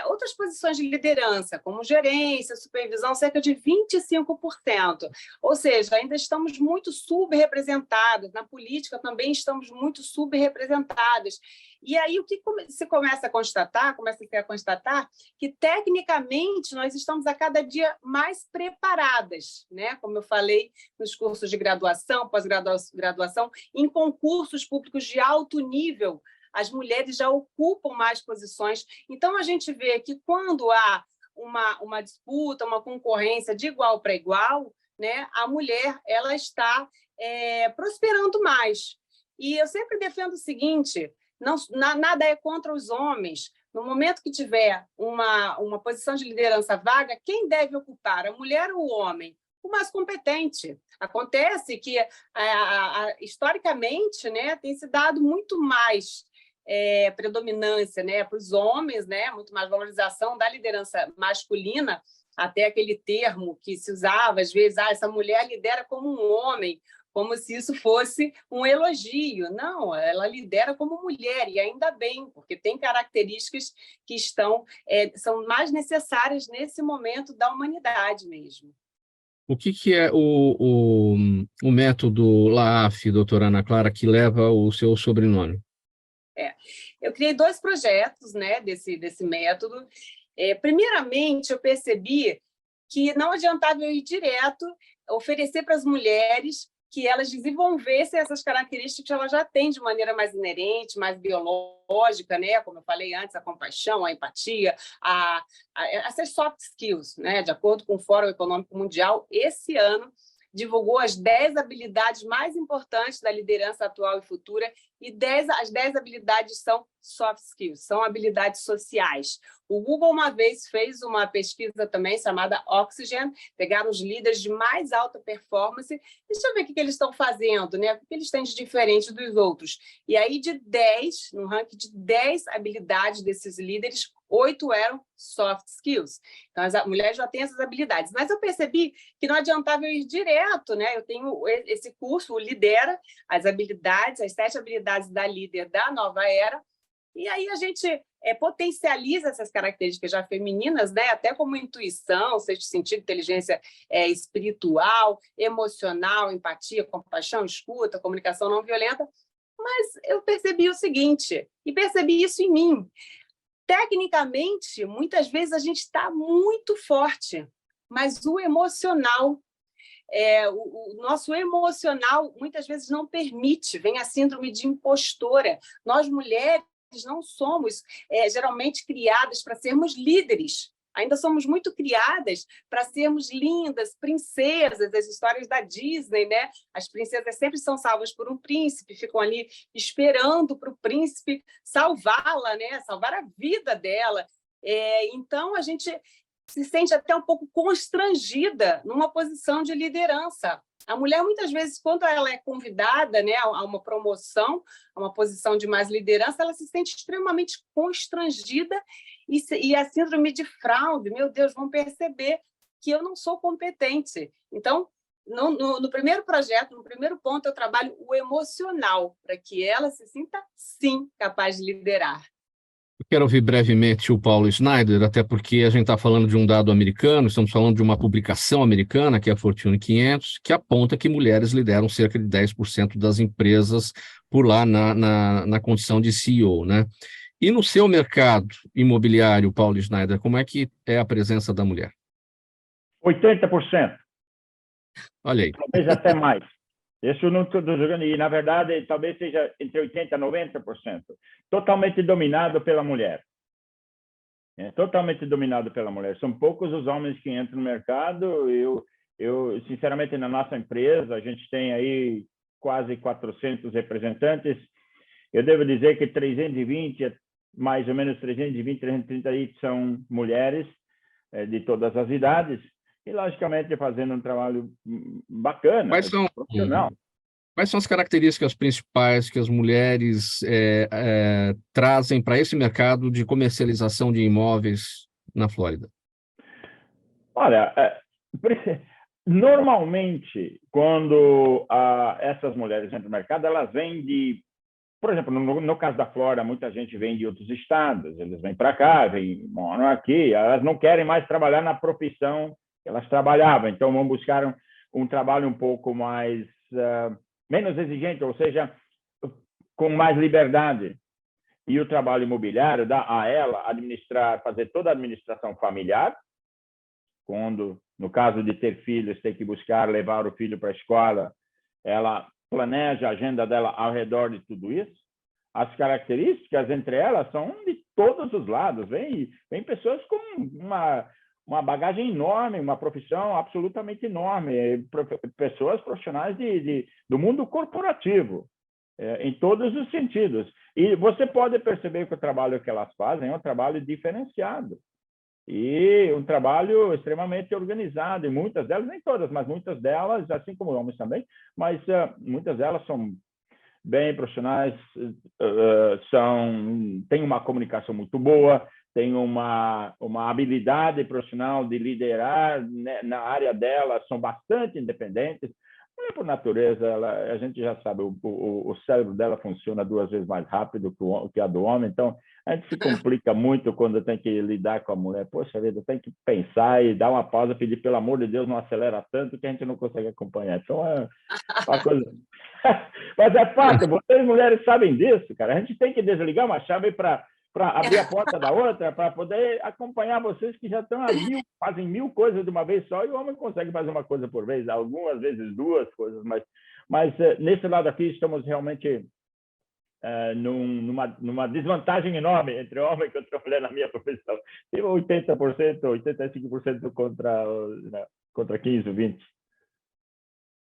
outras posições de liderança, como gerência, supervisão, cerca de 25%. Ou seja, ainda estamos muito subrepresentadas. Na política também estamos muito subrepresentadas. E aí, o que se começa a constatar que, tecnicamente, nós estamos a cada dia mais preparadas, né? Como eu falei, nos cursos de graduação, pós-graduação, em concursos públicos de alto nível, as mulheres já ocupam mais posições. Então, a gente vê que quando há uma disputa, uma concorrência de igual para igual, né, a mulher ela está prosperando mais. E eu sempre defendo o seguinte: nada é contra os homens. No momento que tiver uma posição de liderança vaga, quem deve ocupar? A mulher ou o homem? O mais competente. Acontece que, historicamente, né, tem se dado muito mais predominância, né, para os homens, né, muito mais valorização da liderança masculina, até aquele termo que se usava, às vezes, essa mulher lidera como um homem, como se isso fosse um elogio. Não, ela lidera como mulher, e ainda bem, porque tem características que são mais necessárias nesse momento da humanidade mesmo. O que é o método LAAF, doutora Ana Clara, que leva o seu sobrenome? Eu criei 2 projetos, né, desse método. Primeiramente, eu percebi que não adiantava eu ir direto, oferecer para as mulheres que elas desenvolvessem essas características que elas já têm de maneira mais inerente, mais biológica, né? Como eu falei antes, a compaixão, a empatia, essas soft skills, né? De acordo com o Fórum Econômico Mundial, esse ano divulgou as 10 habilidades mais importantes da liderança atual e futura, e as 10 habilidades são soft skills, são habilidades sociais. O Google uma vez fez uma pesquisa também chamada Oxygen, pegaram os líderes de mais alta performance, deixa eu ver o que eles estão fazendo, né? O que eles têm de diferente dos outros. E aí, no ranking de 10 habilidades desses líderes, 8 eram soft skills. Então, as mulheres já têm essas habilidades. Mas eu percebi que não adiantava eu ir direto, né? Eu tenho esse curso, o Lidera, as 7 habilidades da líder da nova era, e aí a gente potencializa essas características já femininas, né? Até como intuição, sexto sentido, inteligência espiritual, emocional, empatia, compaixão, escuta, comunicação não violenta. Mas eu percebi o seguinte, e percebi isso em mim. Tecnicamente, muitas vezes a gente está muito forte, mas o emocional, o nosso emocional muitas vezes não permite, vem a síndrome de impostora. Nós, mulheres, não somos geralmente criadas para sermos líderes. Ainda somos muito criadas para sermos lindas, princesas, as histórias da Disney, né? As princesas sempre são salvas por um príncipe, ficam ali esperando para o príncipe salvá-la, né? Salvar a vida dela. Então, a gente se sente até um pouco constrangida numa posição de liderança. A mulher, muitas vezes, quando ela é convidada, né, a uma promoção, a uma posição de mais liderança, ela se sente extremamente constrangida e a síndrome de fraude. Meu Deus, vão perceber que eu não sou competente. Então, no primeiro projeto, no primeiro ponto, eu trabalho o emocional, para que ela se sinta, sim, capaz de liderar. Eu quero ouvir brevemente o Paulo Schneider, até porque a gente está falando de um dado americano, estamos falando de uma publicação americana, que é a Fortune 500, que aponta que mulheres lideram cerca de 10% das empresas por lá na condição de CEO, né? E no seu mercado imobiliário, Paulo Schneider, como é que é a presença da mulher? 80%. Olha aí. Talvez até mais. Isso eu não estou jogando. E, na verdade, talvez seja entre 80% e 90%. Totalmente dominado pela mulher. Totalmente dominado pela mulher. São poucos os homens que entram no mercado. Eu, sinceramente, na nossa empresa, a gente tem aí quase 400 representantes. Eu devo dizer que 320, mais ou menos 320, 330 são mulheres de todas as idades. E, logicamente, fazendo um trabalho bacana, profissional. Quais são as características principais que as mulheres trazem para esse mercado de comercialização de imóveis na Flórida? Olha, normalmente, quando essas mulheres entram no mercado, elas vêm de... Por exemplo, no caso da Flórida, muita gente vem de outros estados. Eles vêm para cá, moram aqui. Elas não querem mais trabalhar na profissão que elas trabalhavam. Então, vão buscar um trabalho um pouco mais... menos exigente, ou seja, com mais liberdade. E o trabalho imobiliário dá a ela fazer toda a administração familiar, quando, no caso de ter filhos, tem que buscar levar o filho para a escola, ela planeja a agenda dela ao redor de tudo isso. As características entre elas são de todos os lados. Vem pessoas com uma bagagem enorme, uma profissão absolutamente enorme, pessoas profissionais do mundo corporativo, em todos os sentidos. E você pode perceber que o trabalho que elas fazem é um trabalho diferenciado e um trabalho extremamente organizado. E muitas delas, nem todas, mas muitas delas, assim como homens também, mas muitas delas são bem profissionais, têm uma comunicação muito boa, tem uma habilidade profissional de liderar, né, na área dela, são bastante independentes. Por natureza, a gente já sabe, o cérebro dela funciona 2 vezes mais rápido que a do homem, então a gente se complica muito quando tem que lidar com a mulher. Poxa vida, tem que pensar e dar uma pausa, pedir, pelo amor de Deus, não acelera tanto que a gente não consegue acompanhar. Então, é uma coisa... Mas é fato, vocês mulheres sabem disso, cara. A gente tem que desligar uma chave para abrir a porta da outra, para poder acompanhar vocês que já estão fazem 1000 coisas de uma vez só, e o homem consegue fazer uma coisa por vez, algumas vezes 2 coisas, mas nesse lado aqui estamos realmente numa desvantagem enorme entre homem e contra mulher na minha profissão. Tem 80%, 85% contra 15, 20%.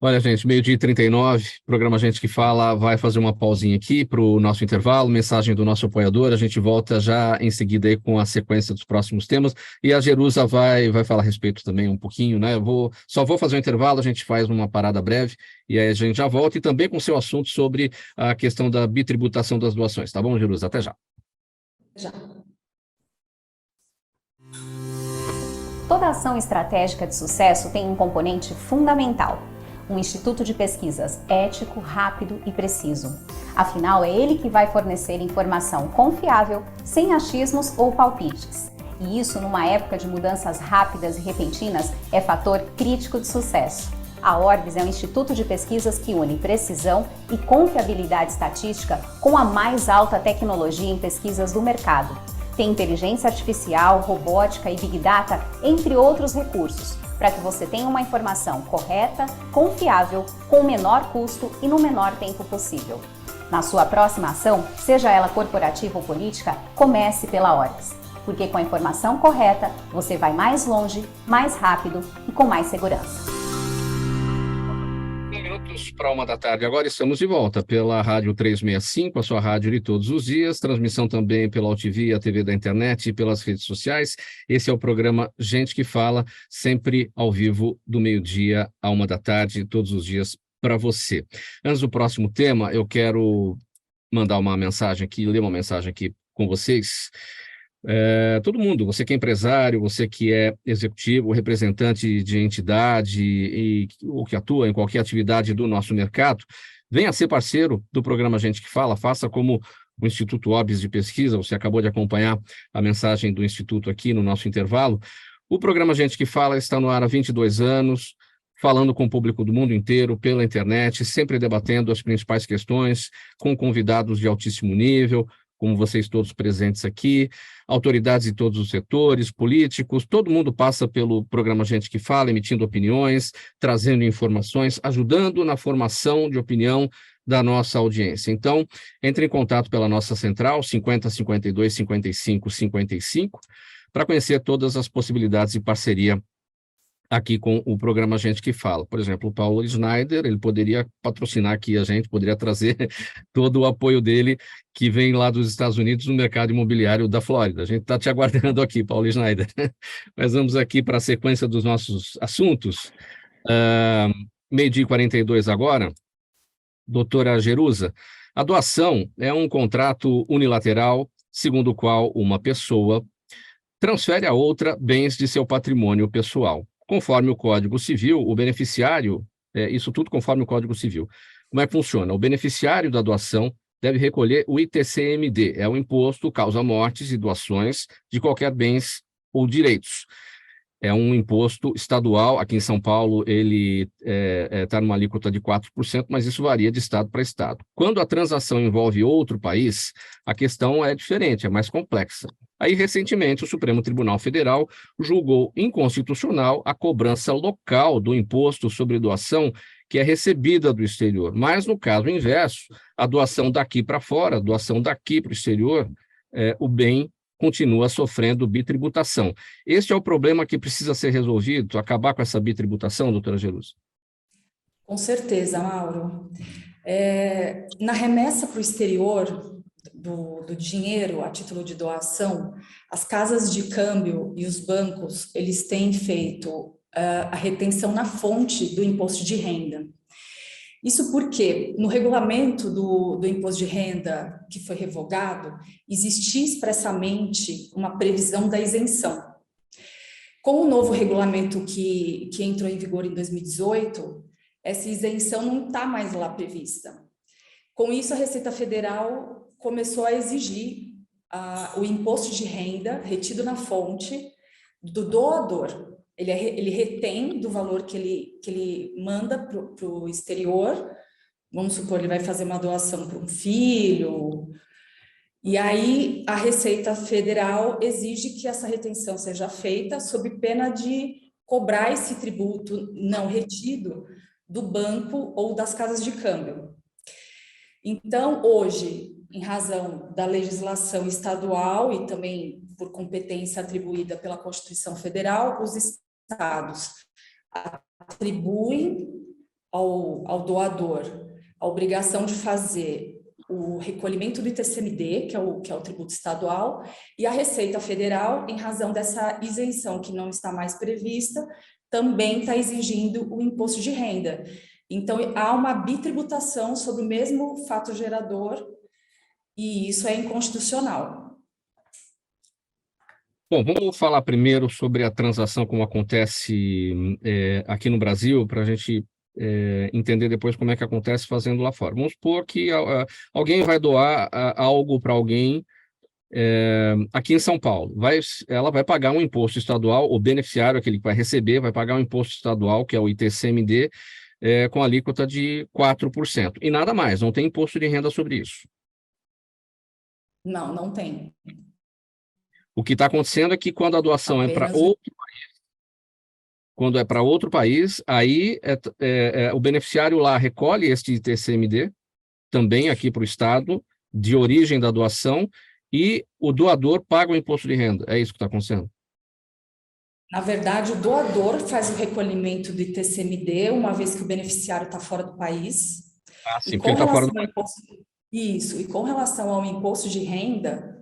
Olha, gente, 12h39, programa Gente que Fala vai fazer uma pausinha aqui para o nosso intervalo, mensagem do nosso apoiador, a gente volta já em seguida aí com a sequência dos próximos temas, e a Jerusa vai falar a respeito também um pouquinho, né? Só vou fazer um intervalo, a gente faz uma parada breve, e aí a gente já volta, e também com o seu assunto sobre a questão da bitributação das doações, tá bom, Jerusa? Até já. Já. Toda ação estratégica de sucesso tem um componente fundamental: um instituto de pesquisas ético, rápido e preciso. Afinal, é ele que vai fornecer informação confiável, sem achismos ou palpites. E isso, numa época de mudanças rápidas e repentinas, é fator crítico de sucesso. A Orbis é um instituto de pesquisas que une precisão e confiabilidade estatística com a mais alta tecnologia em pesquisas do mercado. Tem inteligência artificial, robótica e Big Data, entre outros recursos, para que você tenha uma informação correta, confiável, com o menor custo e no menor tempo possível. Na sua próxima ação, seja ela corporativa ou política, comece pela Orbis, porque com a informação correta, você vai mais longe, mais rápido e com mais segurança. Minutos para 13h. Agora estamos de volta pela Rádio 365, a sua rádio de todos os dias, transmissão também pela UTV, a TV da internet e pelas redes sociais. Esse é o programa Gente que Fala, sempre ao vivo do meio-dia à 13h, todos os dias para você. Antes do próximo tema, eu quero mandar uma mensagem aqui, ler uma mensagem aqui com vocês. Todo mundo, você que é empresário, você que é executivo, representante de entidade ou que atua em qualquer atividade do nosso mercado, venha ser parceiro do programa Gente que Fala, faça como o Instituto Orbis de Pesquisa, você acabou de acompanhar a mensagem do Instituto aqui no nosso intervalo. O programa Gente que Fala está no ar há 22 anos, falando com o público do mundo inteiro, pela internet, sempre debatendo as principais questões, com convidados de altíssimo nível, como vocês todos presentes aqui, autoridades de todos os setores, políticos, todo mundo passa pelo programa Gente que Fala, emitindo opiniões, trazendo informações, ajudando na formação de opinião da nossa audiência. Então, entre em contato pela nossa central, 50 52 55 55, para conhecer todas as possibilidades de parceria aqui com o programa Gente que Fala. Por exemplo, o Paulo Schneider, ele poderia patrocinar aqui a gente, poderia trazer todo o apoio dele, que vem lá dos Estados Unidos, no mercado imobiliário da Flórida. A gente está te aguardando aqui, Paulo Schneider. Mas vamos aqui para a sequência dos nossos assuntos. 12h42 agora. Doutora Jerusa, a doação é um contrato unilateral, segundo o qual uma pessoa transfere a outra bens de seu patrimônio pessoal. Conforme o Código Civil, o beneficiário, isso tudo conforme o Código Civil. Como é que funciona? O beneficiário da doação deve recolher o ITCMD, é o Imposto Causa-Mortes e Doações de qualquer bens ou direitos. É um imposto estadual, aqui em São Paulo ele está numa alíquota de 4%, mas isso varia de estado para estado. Quando a transação envolve outro país, a questão é diferente, é mais complexa. Aí, recentemente, o Supremo Tribunal Federal julgou inconstitucional a cobrança local do imposto sobre doação que é recebida do exterior. Mas, no caso inverso, a doação daqui para fora, a doação daqui para o exterior, o bem continua sofrendo bitributação. Este é o problema que precisa ser resolvido, acabar com essa bitributação, doutora Jerusa? Com certeza, Mauro. Na remessa para o exterior do dinheiro a título de doação, as casas de câmbio e os bancos, eles têm feito a retenção na fonte do imposto de renda. Isso porque, no regulamento do imposto de renda que foi revogado, existia expressamente uma previsão da isenção. Com o novo regulamento que entrou em vigor em 2018, essa isenção não está mais lá prevista. Com isso, a Receita Federal começou a exigir o imposto de renda retido na fonte do doador. Ele retém do valor que ele manda para o exterior. Vamos supor, ele vai fazer uma doação para um filho. E aí a Receita Federal exige que essa retenção seja feita sob pena de cobrar esse tributo não retido do banco ou das casas de câmbio. Então, hoje, em razão da legislação estadual e também por competência atribuída pela Constituição Federal, os estados atribuem ao doador a obrigação de fazer o recolhimento do ITCMD, que é o tributo estadual, e a Receita Federal, em razão dessa isenção que não está mais prevista, também está exigindo o imposto de renda. Então, há uma bitributação sobre o mesmo fato gerador, e isso é inconstitucional. Bom, vamos falar primeiro sobre a transação, como acontece aqui no Brasil, para a gente entender depois como é que acontece fazendo lá fora. Vamos supor que alguém vai doar algo para alguém aqui em São Paulo. Ela vai pagar um imposto estadual, o beneficiário, aquele que vai receber, vai pagar um imposto estadual, que é o ITCMD, com alíquota de 4%. E nada mais, não tem imposto de renda sobre isso. Não, não tem. O que está acontecendo é que quando a doação é para outro país, quando é para outro país, aí o beneficiário lá recolhe este ITCMD, também aqui para o Estado, de origem da doação, e o doador paga o imposto de renda. É isso que está acontecendo? Na verdade, o doador faz o recolhimento do ITCMD, uma vez que o beneficiário está fora do país. Sim, porque ele está fora do país. Isso, e com relação ao imposto de renda,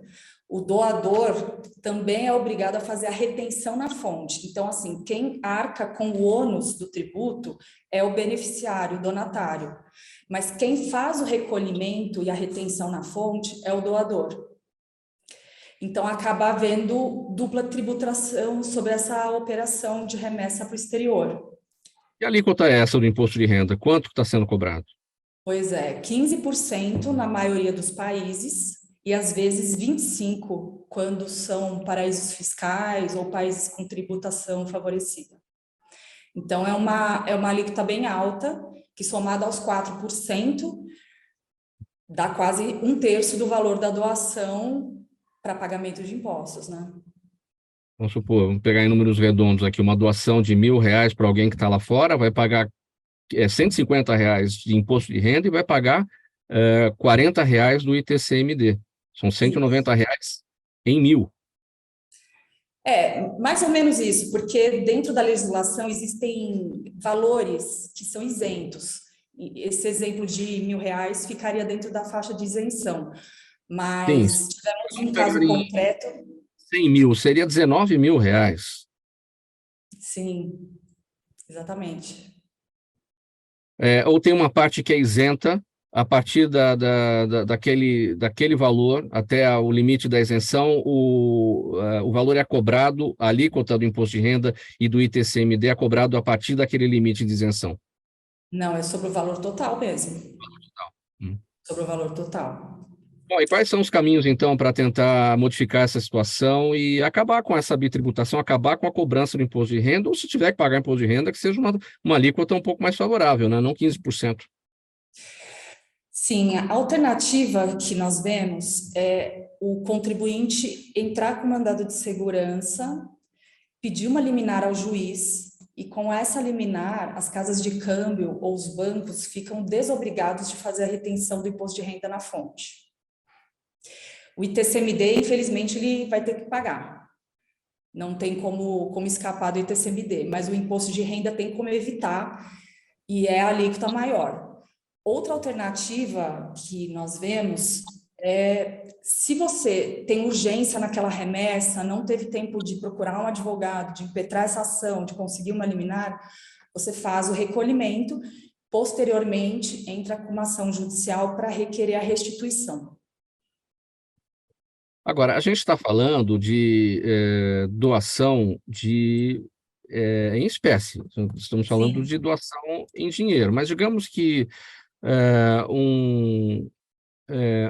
o doador também é obrigado a fazer a retenção na fonte. Então, assim, quem arca com o ônus do tributo é o beneficiário, o donatário. Mas quem faz o recolhimento e a retenção na fonte é o doador. Então, acaba havendo dupla tributação sobre essa operação de remessa para o exterior. E a alíquota é essa do imposto de renda? Quanto está sendo cobrado? Pois é, 15% na maioria dos países, e às vezes 25% quando são paraísos fiscais ou países com tributação favorecida. Então, é uma alíquota bem alta, que somada aos 4%, dá quase 1/3 do valor da doação para pagamento de impostos, né? Vamos supor, vamos pegar em números redondos aqui, uma doação de R$1.000 para alguém que está lá fora, vai pagar R$150 de imposto de renda e vai pagar R$40 do ITCMD. São R$190 em 1.000. Mais ou menos isso, porque dentro da legislação existem valores que são isentos. Esse exemplo de R$1.000 ficaria dentro da faixa de isenção. Mas tivemos um caso concreto... 100 mil, seria R$19.000. Sim, exatamente. Ou tem uma parte que é isenta, a partir daquele valor, até o limite da isenção, o valor é cobrado, a alíquota do imposto de renda e do ITCMD é cobrado a partir daquele limite de isenção. Não, é sobre o valor total mesmo. Valor total. Sobre o valor total. Bom, e quais são os caminhos, então, para tentar modificar essa situação e acabar com essa bitributação, acabar com a cobrança do imposto de renda, ou se tiver que pagar imposto de renda, que seja uma alíquota um pouco mais favorável, né? Não 15%. Sim, a alternativa que nós vemos é o contribuinte entrar com mandado de segurança, pedir uma liminar ao juiz, e com essa liminar, as casas de câmbio ou os bancos ficam desobrigados de fazer a retenção do imposto de renda na fonte. O ITCMD, infelizmente, ele vai ter que pagar. Não tem como escapar do ITCMD, mas o imposto de renda tem como evitar, e é a alíquota maior. Outra alternativa que nós vemos é, se você tem urgência naquela remessa, não teve tempo de procurar um advogado, de impetrar essa ação, de conseguir uma liminar, você faz o recolhimento, posteriormente entra com uma ação judicial para requerer a restituição. Agora, a gente está falando de doação em espécie, estamos falando de doação em dinheiro, mas digamos que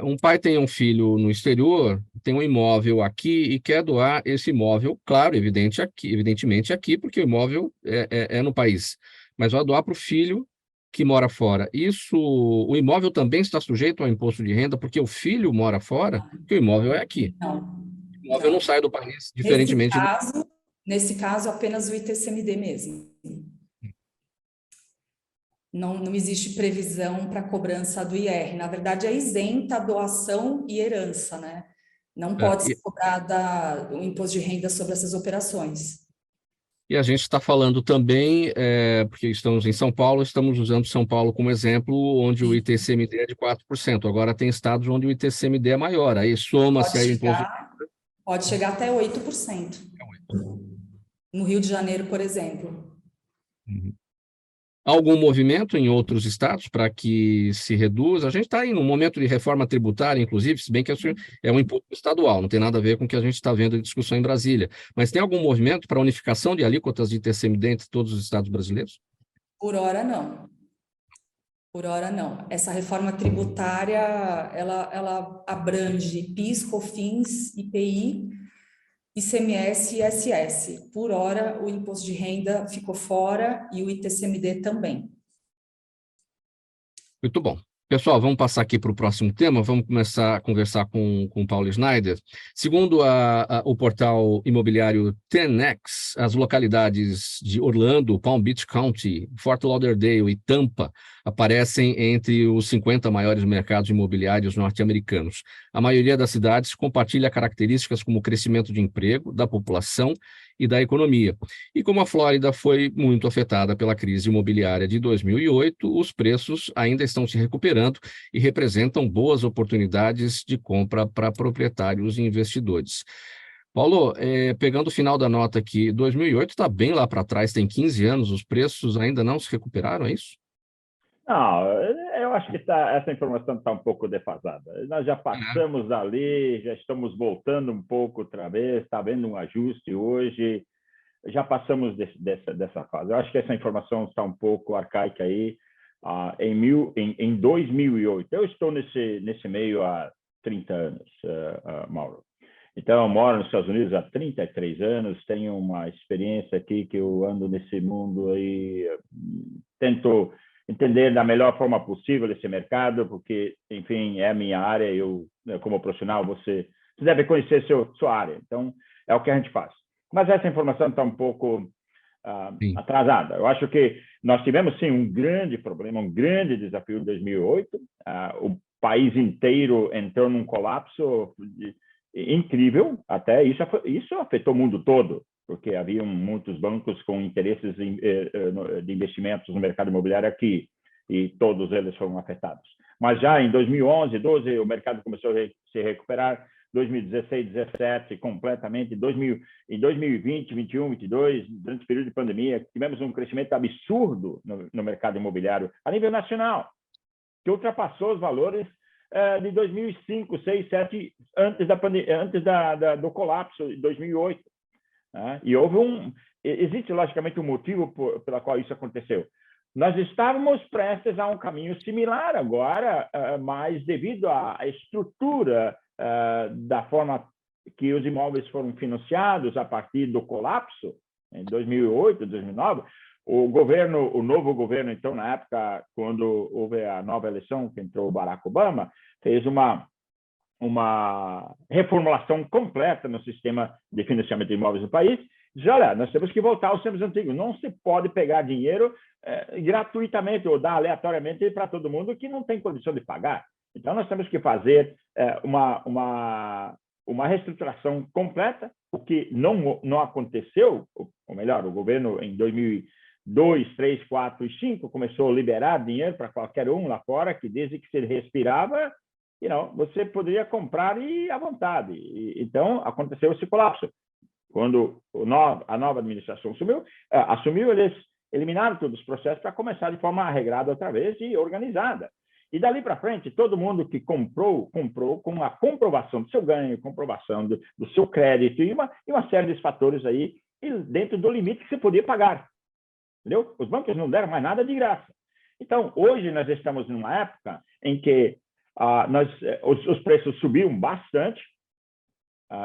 um pai tem um filho no exterior, tem um imóvel aqui e quer doar esse imóvel, claro, evidentemente aqui, porque o imóvel é no país, mas vai doar para o filho que mora fora. O imóvel também está sujeito ao imposto de renda, porque o filho mora fora, porque o imóvel é aqui. Não. O imóvel não sai do país, diferentemente... Nesse caso, apenas o ITCMD mesmo. Não existe previsão para cobrança do IR. Na verdade, é isenta a doação e herança, né? Não pode ser cobrada o imposto de renda sobre essas operações. E a gente está falando também, porque estamos em São Paulo, estamos usando São Paulo como exemplo, onde o ITCMD é de 4%. Agora tem estados onde o ITCMD é maior, aí soma-se aí o imposto. Pode chegar até 8%. No Rio de Janeiro, por exemplo. Uhum. Algum movimento em outros estados para que se reduza? A gente está aí num momento de reforma tributária, inclusive, se bem que é um imposto estadual, não tem nada a ver com o que a gente está vendo em discussão em Brasília. Mas tem algum movimento para unificação de alíquotas de ITCMD entre todos os estados brasileiros? Por hora, não. Por hora, não. Essa reforma tributária, ela abrange PIS, COFINS, IPI, ICMS e ISS. Por hora, o imposto de renda ficou fora e o ITCMD também. Muito bom. Pessoal, vamos passar aqui para o próximo tema. Vamos começar a conversar com o Paulo Schneider. Segundo o portal imobiliário 10X, as localidades de Orlando, Palm Beach County, Fort Lauderdale e Tampa aparecem entre os 50 maiores mercados imobiliários norte-americanos. A maioria das cidades compartilha características como o crescimento de emprego, da população e da economia. E como a Flórida foi muito afetada pela crise imobiliária de 2008, os preços ainda estão se recuperando e representam boas oportunidades de compra para proprietários e investidores. Paulo, pegando o final da nota aqui, 2008 está bem lá para trás, tem 15 anos, os preços ainda não se recuperaram, é isso? Não, eu acho que essa informação está um pouco defasada. Nós já passamos dali, já estamos voltando um pouco outra vez, está havendo um ajuste hoje, já passamos dessa fase. Eu acho que essa informação está um pouco arcaica aí. Em 2008, eu estou nesse meio há 30 anos, Mauro. Então, eu moro nos Estados Unidos há 33 anos, tenho uma experiência aqui que eu ando nesse mundo aí, tento entender da melhor forma possível esse mercado, porque, enfim, é a minha área, eu, como profissional, você deve conhecer sua área, então é o que a gente faz. Mas essa informação está um pouco atrasada. Eu acho que nós tivemos, sim, um grande problema, um grande desafio em 2008, o país inteiro entrou num colapso incrível, até isso afetou o mundo todo, porque haviam muitos bancos com interesses de investimentos no mercado imobiliário aqui, e todos eles foram afetados. Mas já em 2011, 12, o mercado começou a se recuperar, 2016, 17, completamente, em 2020, 21, 22, durante o período de pandemia, tivemos um crescimento absurdo no mercado imobiliário, a nível nacional, que ultrapassou os valores de 2005, 6, 7, antes do colapso de 2008. E existe, logicamente, um motivo pelo qual isso aconteceu. Nós estávamos prestes a um caminho similar agora, mas devido à estrutura da forma que os imóveis foram financiados a partir do colapso, em 2008, 2009, o novo governo, então, na época, quando houve a nova eleição, que entrou o Barack Obama, fez uma reformulação completa no sistema de financiamento de imóveis no país. Diz, olha, nós temos que voltar aos tempos antigos. Não se pode pegar dinheiro gratuitamente ou dar aleatoriamente para todo mundo que não tem condição de pagar. Então, nós temos que fazer uma reestruturação completa, o que não aconteceu, ou melhor, o governo em 2002, 3, 4 e 5 começou a liberar dinheiro para qualquer um lá fora, que desde que se respirava, você poderia comprar à vontade. Então, aconteceu esse colapso. Quando a nova administração assumiu, eles eliminaram todos os processos para começar de forma regrada outra vez e organizada. E dali para frente, todo mundo que comprou com a comprovação do seu ganho, comprovação do seu crédito e uma série de fatores aí dentro do limite que você podia pagar. Entendeu? Os bancos não deram mais nada de graça. Então, hoje nós estamos numa época em que os preços subiram bastante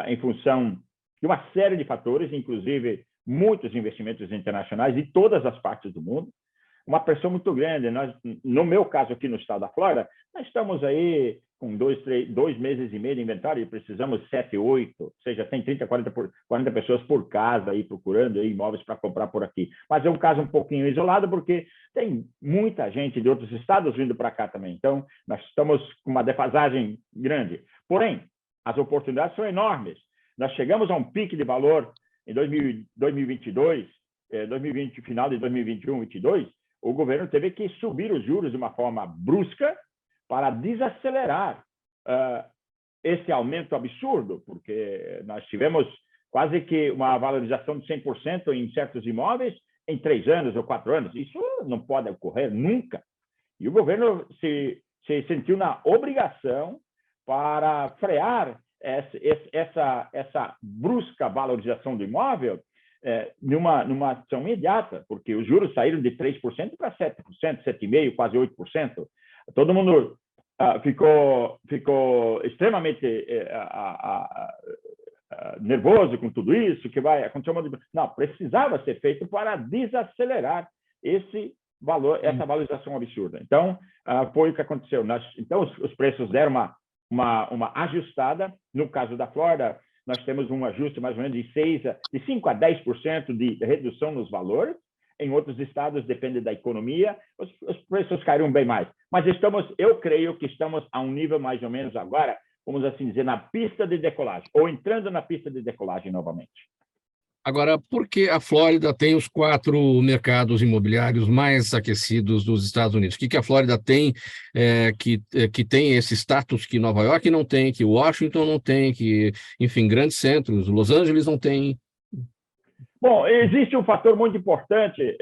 em função de uma série de fatores, inclusive muitos investimentos internacionais de todas as partes do mundo, uma pressão muito grande. No meu caso aqui no estado da Flórida, nós estamos aí com 2 meses e meio de inventário e precisamos 7, 8, ou seja, tem 30, 40 pessoas por casa aí procurando aí imóveis para comprar por aqui. Mas é um caso um pouquinho isolado porque tem muita gente de outros estados vindo para cá também. Então, nós estamos com uma defasagem grande. Porém, as oportunidades são enormes. Nós chegamos a um pique de valor em 2022 2020, final de 2021, 2022, o governo teve que subir os juros de uma forma brusca para desacelerar esse aumento absurdo, porque nós tivemos quase que uma valorização de 100% em certos imóveis em 3 anos ou 4 anos. Isso não pode ocorrer nunca. E o governo se sentiu na obrigação para frear essa brusca valorização do imóvel numa ação imediata, porque os juros saíram de 3% para 7%, 7,5%, quase 8%. Todo mundo ficou extremamente nervoso com tudo isso, que vai acontecer Não, precisava ser feito para desacelerar esse valor, essa valorização absurda. Então, foi o que aconteceu. Então, os preços deram uma ajustada. No caso da Flórida, nós temos um ajuste mais ou menos de 5 a 10% de redução nos valores. Em outros estados, depende da economia, os preços caíram bem mais. Mas eu creio que estamos a um nível mais ou menos agora, vamos assim dizer, na pista de decolagem, ou entrando na pista de decolagem novamente. Agora, por que a Flórida tem os 4 mercados imobiliários mais aquecidos dos Estados Unidos? O que a Flórida tem que tem esse status que Nova York não tem, que Washington não tem, que, enfim, grandes centros, Los Angeles não tem? Bom, existe um fator muito importante.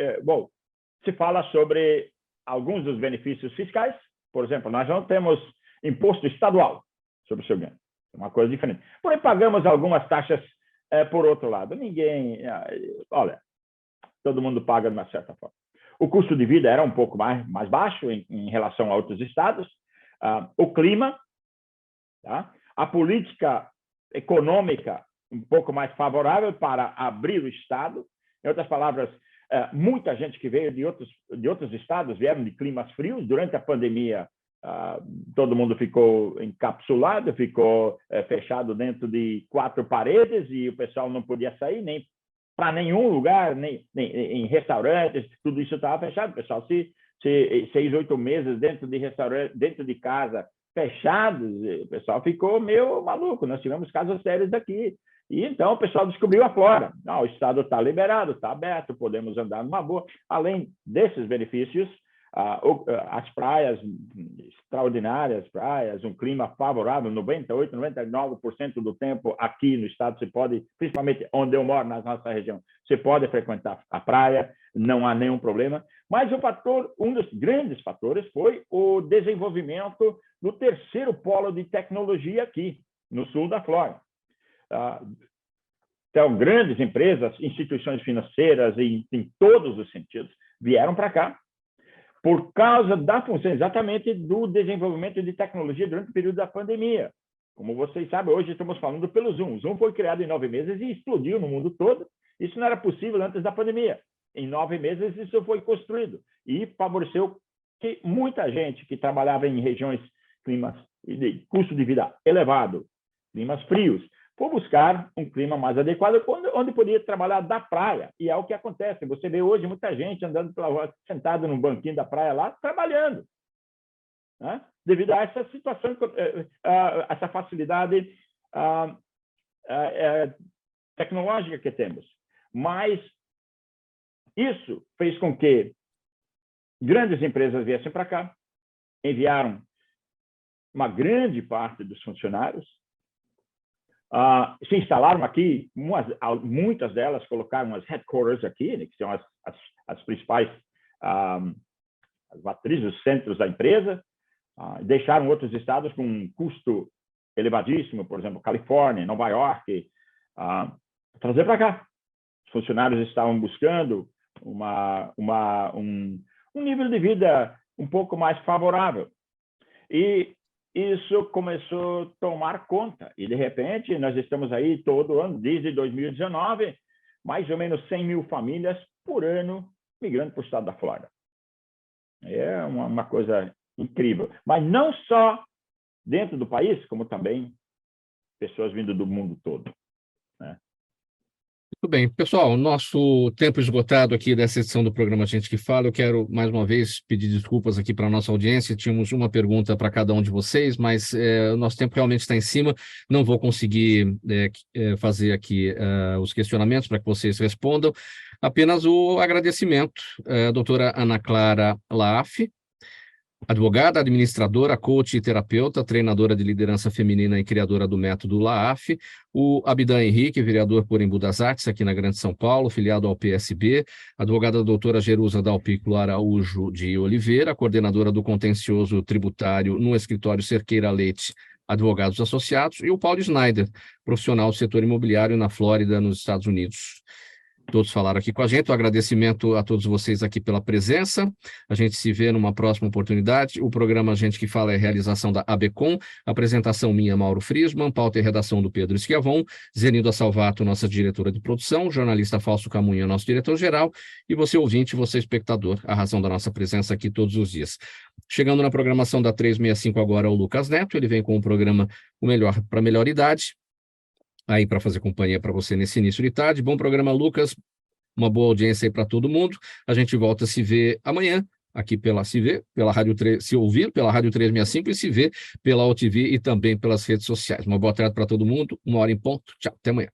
Se fala sobre alguns dos benefícios fiscais. Por exemplo, nós não temos imposto estadual sobre o seu ganho. É uma coisa diferente. Porém, pagamos algumas taxas por outro lado. Olha, todo mundo paga de uma certa forma. O custo de vida era um pouco mais baixo em relação a outros estados. O clima, tá? A política econômica um pouco mais favorável para abrir o estado. Em outras palavras, muita gente que veio de outros estados vieram de climas frios. Durante a pandemia, todo mundo ficou encapsulado, ficou fechado dentro de 4 paredes e o pessoal não podia sair nem para nenhum lugar, nem em restaurantes, tudo isso estava fechado. O pessoal, 6, 8 meses dentro de restaurante, dentro de casa, fechados, o pessoal ficou meio maluco. Nós tivemos casos sérios aqui. E então o pessoal descobriu a Flórida. O estado está liberado, está aberto, podemos andar numa boa. Além desses benefícios, as praias, extraordinárias praias, um clima favorável, 98%, 99% do tempo aqui no estado você pode, principalmente onde eu moro, na nossa região, você pode frequentar a praia, não há nenhum problema. Mas um dos grandes fatores foi o desenvolvimento do 3º polo de tecnologia aqui, no sul da Flórida. Então, grandes empresas, instituições financeiras, em todos os sentidos, vieram para cá por causa da função exatamente do desenvolvimento de tecnologia durante o período da pandemia. Como vocês sabem, hoje estamos falando pelo Zoom. O Zoom foi criado em 9 meses e explodiu no mundo todo. Isso não era possível antes da pandemia. Em 9 meses, isso foi construído e favoreceu que muita gente que trabalhava em regiões, climas de custo de vida elevado, climas frios, for buscar um clima mais adequado, onde podia trabalhar da praia. E é o que acontece. Você vê hoje muita gente andando pela rua, sentado num banquinho da praia lá, trabalhando. Né? Devido a essa situação, essa facilidade tecnológica que temos. Mas isso fez com que grandes empresas viessem para cá, enviaram uma grande parte dos funcionários, se instalaram aqui, muitas delas colocaram as headquarters aqui, né, que são as principais as matrizes, os centros da empresa, deixaram outros estados com um custo elevadíssimo, por exemplo, Califórnia, Nova York, trazer para cá. Os funcionários estavam buscando um nível de vida um pouco mais favorável. E isso começou a tomar conta. E, de repente, nós estamos aí todo ano, desde 2019, mais ou menos 100 mil famílias por ano migrando para o estado da Flórida. É uma coisa incrível. Mas não só dentro do país, como também pessoas vindo do mundo todo. Né? Muito bem. Pessoal, nosso tempo esgotado aqui dessa edição do programa Gente que Fala. Eu quero, mais uma vez, pedir desculpas aqui para a nossa audiência. Tínhamos uma pergunta para cada um de vocês, mas o nosso tempo realmente está em cima. Não vou conseguir fazer aqui os questionamentos para que vocês respondam. Apenas o agradecimento, doutora Ana Clara Laaf, advogada, administradora, coach e terapeuta, treinadora de liderança feminina e criadora do método Laaf, o Abdan Henrique, vereador por Embu das Artes, aqui na Grande São Paulo, filiado ao PSB, advogada doutora Jerusa Dalpículo Araújo de Oliveira, coordenadora do contencioso tributário no escritório Cerqueira Leite, Advogados Associados, e o Paulo Schneider, profissional do setor imobiliário na Flórida, nos Estados Unidos. Todos falaram aqui com a gente, o agradecimento a todos vocês aqui pela presença, a gente se vê numa próxima oportunidade. O programa Gente que Fala é realização da ABCom, apresentação minha, Mauro Friesman, pauta e redação do Pedro Schiavon, Zenilda Salvato, nossa diretora de produção, jornalista Fausto Camunha, nosso diretor-geral, e você ouvinte, você espectador, a razão da nossa presença aqui todos os dias. Chegando na programação da 365 agora, o Lucas Neto, ele vem com o programa O Melhor para Melhor Idade, aí para fazer companhia para você nesse início de tarde. Bom programa, Lucas, uma boa audiência aí para todo mundo. A gente volta a se ver amanhã, aqui pela Rádio 3, se ouvir pela Rádio 365 e se ver pela OTV e também pelas redes sociais. Uma boa tarde para todo mundo, 1 hora em ponto. Tchau, até amanhã.